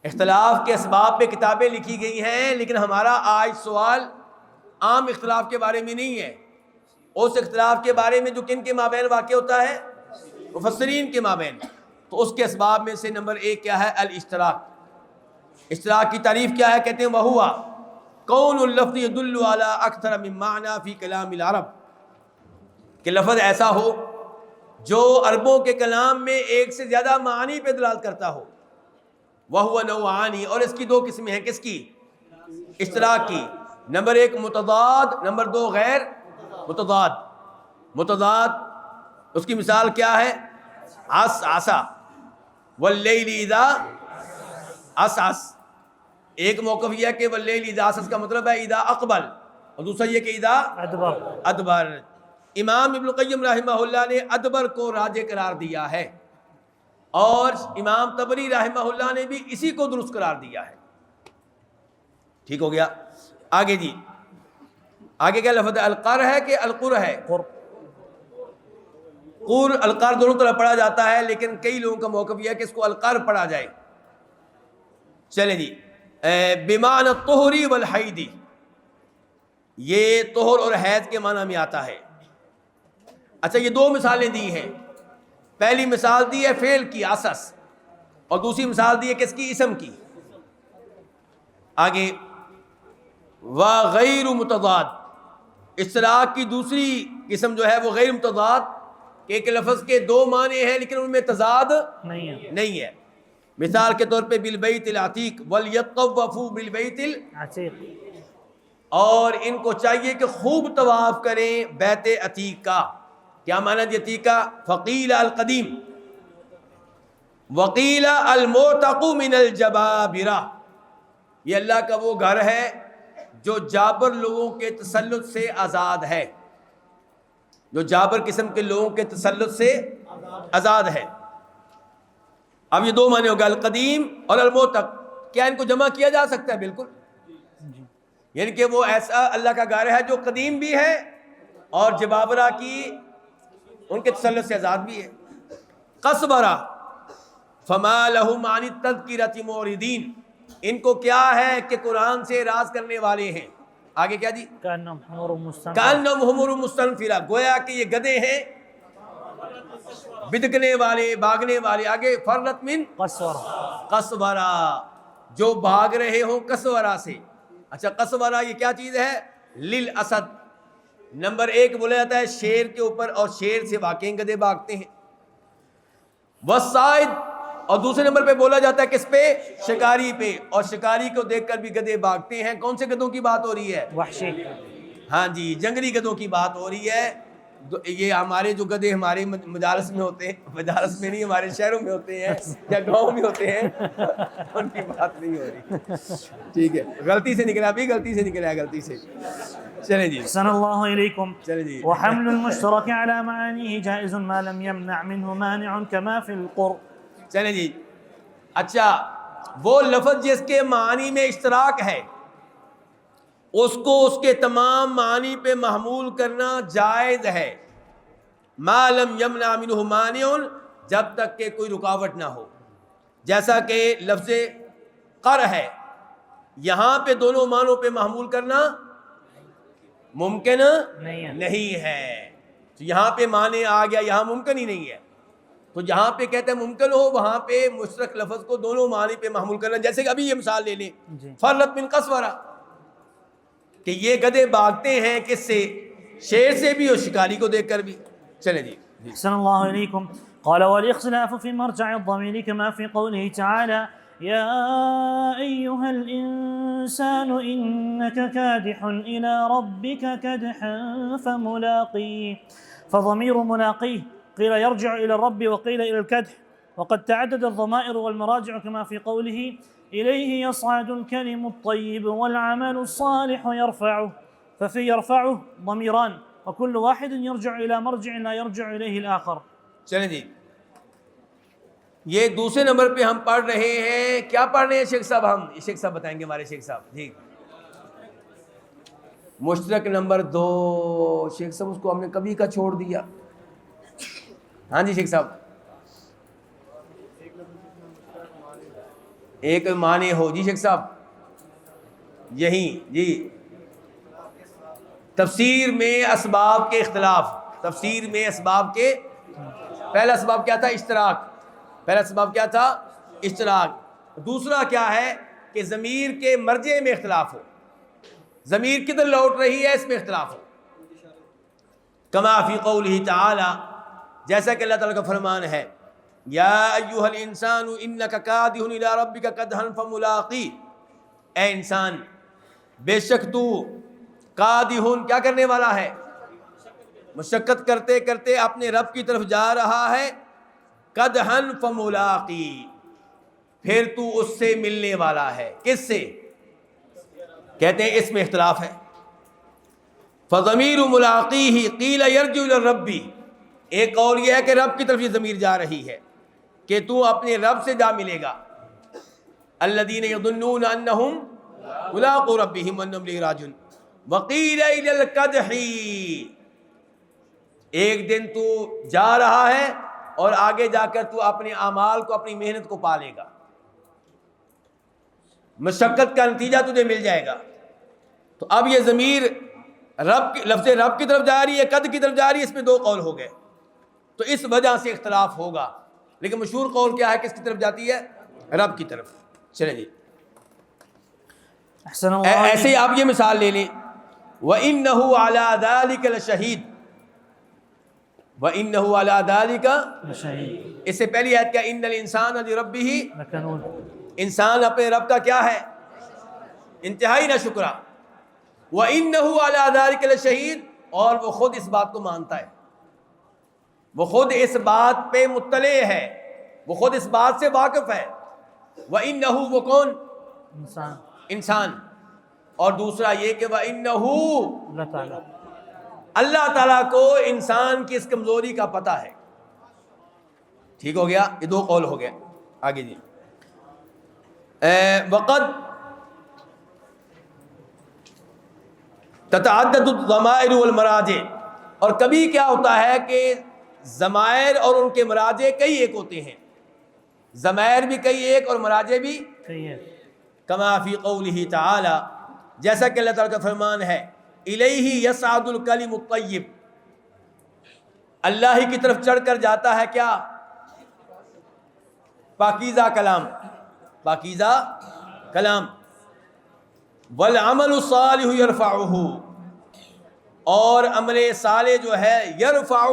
Speaker 3: اختلاف کے اسباب پہ کتابیں لکھی گئی ہیں، لیکن ہمارا آج سوال عام اختلاف کے بارے میں نہیں ہے. اس اختلاف کے بارے میں جو کن کے مابین واقع ہوتا ہے؟ مفسرین کے مابین. تو اس کے اسباب میں سے نمبر 1 کیا ہے؟ الاشتراک. اشتراک کی تعریف کیا ہے؟ کہتے ہیں وہوا کون اللفظ يدل على اکثر من معنی فی کلام العرب، کہ لفظ ایسا ہو جو عربوں کے کلام میں ایک سے زیادہ معنی پہ دلالت کرتا ہو. وہو نوعانی، اور اس کی 2 قسمیں ہیں. کس کی؟ اشتراک کی. نمبر 1 متضاد، نمبر 2 غیر متضاد. متضاد اس کی مثال کیا ہے؟ عسعسا واللیل اذا عسعس. ایک موقف یہ کہ واللیل اذا عسعس کا مطلب ہے اذا اقبل، اور دوسرا یہ کہ اذا ادبر. امام ابن القیم رحمہ اللہ نے ادبر کو راجح قرار دیا ہے، اور امام طبری رحمہ اللہ نے بھی اسی کو درست قرار دیا ہے. ٹھیک ہو گیا. آگے جی، آگے کیا لفظ ہے؟ القر ہے کہ القر ہے؟ قر القر دونوں طرح پڑھا جاتا ہے، لیکن کئی لوگوں کا موقف یہ ہے کہ اس کو القر پڑھا جائے. چلیں جی، بمعنی الطہری والحیدی، یہ طہر اور حیض کے معنی میں آتا ہے. اچھا، یہ 2 مثالیں دی ہیں. پہلی مثال دی ہے فعل کی عسس، اور دوسری مثال دی ہے کس کی؟ اسم کی. آگے وغیر متضاد، اشتراک کی دوسری قسم جو ہے وہ غیر متضاد، کہ ایک لفظ کے 2 معنی ہیں لیکن ان میں تضاد نہیں ہے. مثال کے طور پہ بالبیت العتیق ولیطوفوا بالبیت العتیق، اور ان کو چاہیے کہ خوب طواف کریں بیت عتیق کا. کیا معنی ہے عتیق کا؟ فقیل القدیم وقیل المعتق من الجبابرہ، یہ اللہ کا وہ گھر ہے جو جابر لوگوں کے تسلط سے آزاد ہے، جو جابر قسم کے لوگوں کے تسلط سے آزاد ہے. اب یہ 2 معنی ہو گیا، القدیم اور المعتق. کیا ان کو جمع کیا جا سکتا ہے؟ بالکل. یعنی کہ وہ ایسا اللہ کا گھر ہے جو قدیم بھی ہے اور جبابرہ کی ان کے تسلط سے آزاد بھی ہے. قصبرہ فما لهم عن التذکرۃ معرضین، ان کو کیا ہے کہ قرآن سے اعراض کرنے والے ہیں. آگے کیا جی؟ کأنہم حمر مستنفرہ، گویا کہ یہ گدھے ہیں بدکنے والے، بھاگنے والے. آگے فرت من قصورہ، جو بھاگ رہے ہوں قصورہ سے. اچھا، قصورہ یہ کیا چیز ہے؟ للاسد. نمبر 1 بولا جاتا ہے شیر کے اوپر، اور شیر سے واقعی گدھے بھاگتے ہیں. والصائد، اور دوسرے نمبر پہ بولا جاتا ہے کس پہ؟ شکاری پہ، اور شکاری کو دیکھ کر بھی گدھے بھاگتے ہیں. کون سے گدھوں کی بات ہو رہی ہے؟ وحشی. ہاں جی، جنگلی گدھوں کی بات ہو رہی ہے. یہ ہمارے جو گدھے ہمارے مجالس میں ہوتے ہیں، مجالس میں نہیں ہمارے شہروں میں ہوتے ہیں یا گاؤں میں ہوتے ہیں، ان کی بات نہیں ہو رہی. ٹھیک ہے، غلطی سے نکلا، ابھی غلطی سے نکلا ہے، غلطی سے. چلیں جی،
Speaker 4: أحسن الله إليكم.
Speaker 3: چلیں جی.
Speaker 4: وحمل المشترك على معانيه جائز ما لم يمنع منه مانع كما في القر.
Speaker 3: چلیں جی. اچھا، وہ لفظ جس کے معنی میں اشتراک ہے اس کو اس کے تمام معنی پہ محمول کرنا جائز ہے. ما لم یمنع منہ مانع، جب تک کہ کوئی رکاوٹ نہ ہو. جیسا کہ لفظ قر ہے، یہاں پہ دونوں معنوں پہ محمول کرنا ممکن نہیں ہے. تو یہاں پہ معنی آ گیا، یہاں ممکن ہی نہیں ہے. تو جہاں پہ کہتے ہیں ممکن ہو، وہاں پہ مشترک لفظ کو دونوں معنی پہ محمول کرنا. جیسے کہ ابھی یہ مثال لے لیں، فرت من قصورہ، کہ یہ گدھے بھاگتے ہیں کس سے؟ شیر سے بھی اور شکاری کو دیکھ کر بھی. چلیں جی.
Speaker 4: أحسن الله إليكم. قال والاختلاف في مرجع الضمير كما في قوله تعالى يا أيها الإنسان إنك كادح إلى ربك كدحا فملاقيه. فضمير ملاقيه قيل يرجع إلى الرب وقيل إلى الكدح، وقد تعدد الضمائر والمراجع كما في قوله إليه يصعد الكلم الطيب والعمل الصالح يرفعه. ففي يرفعه ضميران وكل واحد يرجع إلى مرجع لا يرجع إليه الآخر.
Speaker 3: چلیں جی. یہ دوسرے نمبر پہ ہم پڑھ رہے ہیں. کیا پڑھ رہے ہیں شیخ صاحب؟ ہم شیخ صاحب بتائیں گے. ہمارے شیخ صاحب جی مشترک نمبر 2. شیخ صاحب اس کو ہم نے کبھی کا چھوڑ دیا. ہاں جی شیخ صاحب. ایک معنی ہو جی شیخ صاحب یہی جی. تفسیر میں اسباب کے اختلاف. تفسیر میں اسباب کے پہلا اسباب کیا تھا؟ اشتراک. پہلا اسباب کیا تھا؟ اشتراک. دوسرا کیا ہے کہ ضمیر کے مرجع میں اختلاف ہو. ضمیر کدھر لوٹ رہی ہے اس میں اختلاف ہو. کما فی قولہ تعالی، جیسا کہ اللہ تعالیٰ کا فرمان ہے یا ایھا الانسان انک کادح الی ربک کدحا فملاقی. اے انسان بے شک تو قادح کیا کرنے والا ہے؟ مشقت کرتے کرتے اپنے رب کی طرف جا رہا ہے. قدحا فملاقی، پھر تو اس سے ملنے والا ہے. کس سے؟ کہتے ہیں اس میں اختلاف ہے. فضمیر ملاقیہ قیل یرجع الی الرب. ایک قول یہ ہے کہ رب کی طرف یہ ضمیر جا رہی ہے کہ تو اپنے رب سے جا ملے گا. الذین یظنون انہم ملاقو ربہم وانہم الیہ راجعون. وقیل الی القدح، ایک دن تو جا رہا ہے اور آگے جا کر تو اپنے اعمال کو، اپنی محنت کو پالے گا. مشقت کا نتیجہ تجھے مل جائے گا. تو اب یہ ضمیر رب، لفظ رب کی طرف جا رہی ہے، قد کی طرف جا رہی ہے. اس میں 2 قول ہو گئے. تو اس وجہ سے اختلاف ہوگا. لیکن مشہور قول کیا ہے؟ کس کی طرف جاتی ہے؟ رب کی طرف. چلیں جی.
Speaker 4: أحسن الله.
Speaker 3: ایسے ہی آپ یہ مثال لے لیں وَإِنَّهُ عَلَى ذَلِكَ لَشَهِيدٌ. وَإِنَّهُ عَلَى ذَلِكَ
Speaker 4: شهيد
Speaker 3: اس سے پہلی آیت کیا؟ إِنَّ الْإِنسَانَ لِرَبِّهِ
Speaker 4: لكنود.
Speaker 3: انسان اپنے رب کا کیا ہے؟ انتہائی ناشکرا. وَإِنَّهُ عَلَى ذَلِكَ لَشَهِيدٌ، اور وہ خود اس بات کو مانتا ہے. وہ خود اس بات پہ مطلع ہے، وہ خود اس بات سے واقف ہے. وَإِنَّهُ، وہ کون؟
Speaker 4: إنسان.
Speaker 3: انسان. اور دوسرا یہ کہ وَإِنَّهُ،
Speaker 4: الله تعالى.
Speaker 3: اللہ تعالیٰ کو انسان کی اس کمزوری کا پتہ ہے. ٹھیک ہو گیا. یہ 2 قول ہو گئے. آگے جی. وقد تتعدد الضمائر والمراجع، اور کبھی کیا ہوتا ہے کہ ضمائر اور ان کے مراجع کئی ایک ہوتے ہیں. ضمائر بھی کئی ایک اور مراجع بھی. کما فی قولہ تعالی، جیسا کہ اللہ تعالیٰ کا فرمان ہے الیہ یصعد الکلم الطیب. اللہ ہی کی طرف چڑھ کر جاتا ہے کیا؟ پاکیزہ کلام. پاکیزہ کلام. والعمل الصالح یرفعہ، اور عمل صالح جو ہے یرفعہ.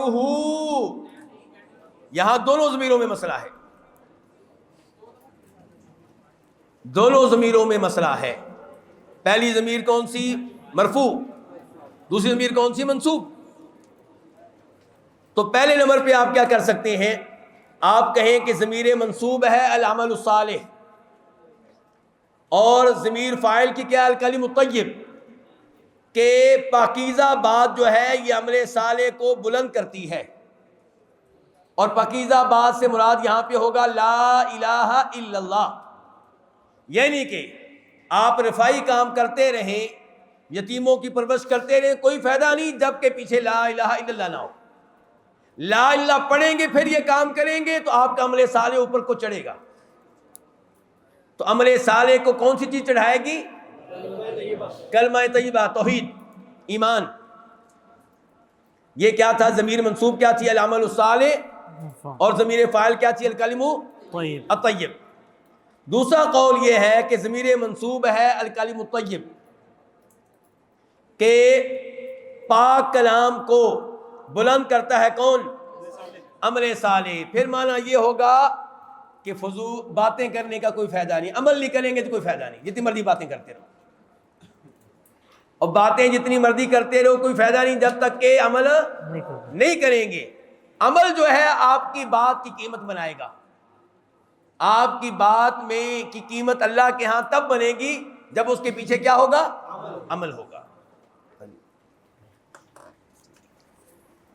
Speaker 3: یہاں دونوں ضمیروں میں مسئلہ ہے. دونوں ضمیروں میں مسئلہ ہے. پہلی ضمیر کون سی؟ مرفوع. دوسری ضمیر کون سی؟ منصوب. تو پہلے نمبر پہ آپ کیا کر سکتے ہیں؟ آپ کہیں کہ ضمیر منصوب ہے العمل الصالح، اور ضمیر فاعل کی کیا؟ الکلم الطیب، کہ پاکیزہ بات جو ہے یہ عمل صالح کو بلند کرتی ہے. اور پاکیزہ بات سے مراد یہاں پہ ہوگا لا الہ الا اللہ. یعنی کہ آپ رفائی کام کرتے رہیں، یتیموں کی پرورش کرتے رہیں، کوئی فائدہ نہیں جب کہ پیچھے لا الہ الا اللہ نہ ہو. لا الہ پڑھیں گے پھر یہ کام کریں گے تو آپ کا عمل صالح اوپر کو چڑھے گا. تو عمل صالح کو کون سی چیز چڑھائے گی؟ کلمہ طیبہ، توحید، ایمان. یہ کیا تھا؟ ضمیر منصوب کیا تھی؟ العمل الصالح، اور ضمیر فاعل کیا تھی؟ الکلم الطیب. دوسرا قول یہ ہے کہ ضمیر منصوب ہے الکلم الطیب، کہ پاک کلام کو بلند کرتا ہے کون؟ عمل صالح. پھر معنی یہ ہوگا کہ فضول باتیں کرنے کا کوئی فائدہ نہیں، عمل نہیں کریں گے تو کوئی فائدہ نہیں. جتنی مرضی باتیں کرتے رہو، اور باتیں جتنی مرضی کرتے رہو کوئی فائدہ نہیں جب تک کہ عمل نہیں کریں گے. عمل جو ہے آپ کی بات کی قیمت بنائے گا. آپ کی بات میں کی قیمت اللہ کے ہاں تب بنے گی جب اس کے پیچھے کیا ہوگا؟ عمل ہوگا.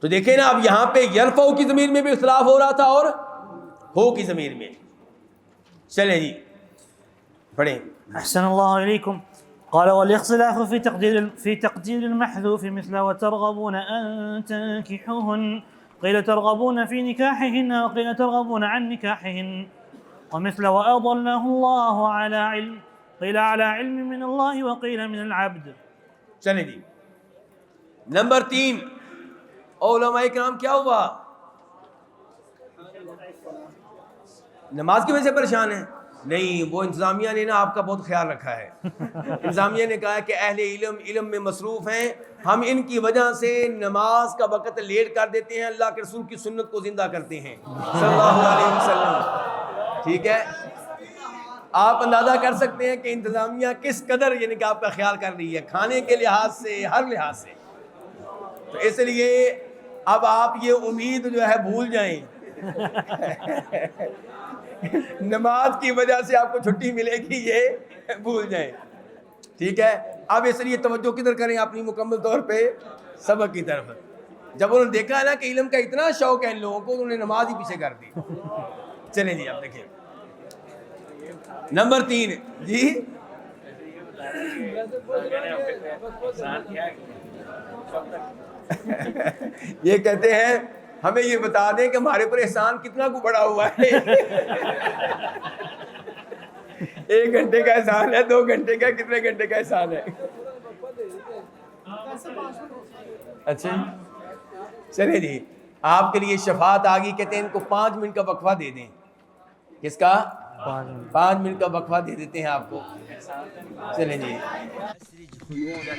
Speaker 3: تو دیکھیں نا، اب یہاں پہ یرفعو کی ضمیر میں بھی اختلاف ہو رہا تھا اور ہو کی ضمیر میں. چلیں جی پڑھیں.
Speaker 4: أحسن الله إليكم. قال والاختلاف في تقدير المحذوف مثل وترغبون أن تنكحوهن، قيل ترغبون في نكاحهن وقيل ترغبون عن نكاحهن. ومثل وأضله الله على علم، قيل على علم من الله وقيل من العبد.
Speaker 3: چلیں جی نمبر 3، علماء کرام کیا ہوا؟ نماز کی وجہ سے پریشان ہیں؟ نہیں، وہ انتظامیہ نے نا آپ کا بہت خیال رکھا ہے. انتظامیہ نے کہا ہے کہ اہل علم میں مصروف ہیں، ہم ان کی وجہ سے نماز کا وقت لیٹ کر دیتے ہیں، اللہ کے رسول کی سنت کو زندہ کرتے ہیں صلی اللہ علیہ وسلم. ٹھیک ہے، آپ اندازہ کر سکتے ہیں کہ انتظامیہ کس قدر یعنی کہ آپ کا خیال کر رہی ہے، کھانے کے لحاظ سے، ہر لحاظ سے. تو اس لیے اب آپ یہ امید جو ہے بھول جائیں. نماز کی وجہ سے آپ کو چھٹی ملے گی یہ بھول جائیں. ٹھیک ہے، اب اس لیے توجہ کدھر کریں اپنی مکمل طور پہ سبق کی طرف. جب انہوں نے دیکھا ہے نا کہ علم کا اتنا شوق ہے ان لوگوں کو، انہوں نے نماز ہی پیچھے کر دی. چلیں جی اب دیکھیں نمبر 3 جی. یہ کہتے ہیں ہمیں یہ بتا دیں کہ ہمارے پر احسان کتنا کو بڑا ہوا ہے. 1 گھنٹے کا احسان ہے، 2 گھنٹے کا، کتنے گھنٹے کا احسان ہے؟ اچھا چلے جی آپ کے لیے شفاعت آ گئی. کہتے ہیں ان کو 5 منٹ کا وقفہ دے دیں. کس کا؟ 5 منٹ کا وقفہ دے دیتے ہیں آپ کو. چلیں جی.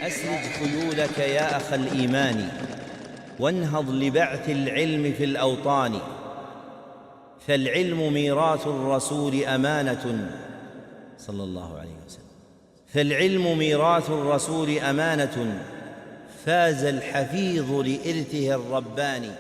Speaker 1: أسرج خيولك يا أخ الإيمان وانهض لبعث العلم في الأوطان، فالعلم ميراث الرسول أمانة صلى الله عليه وسلم، فالعلم ميراث الرسول أمانة فاز الحفيظ لإرثه الرباني.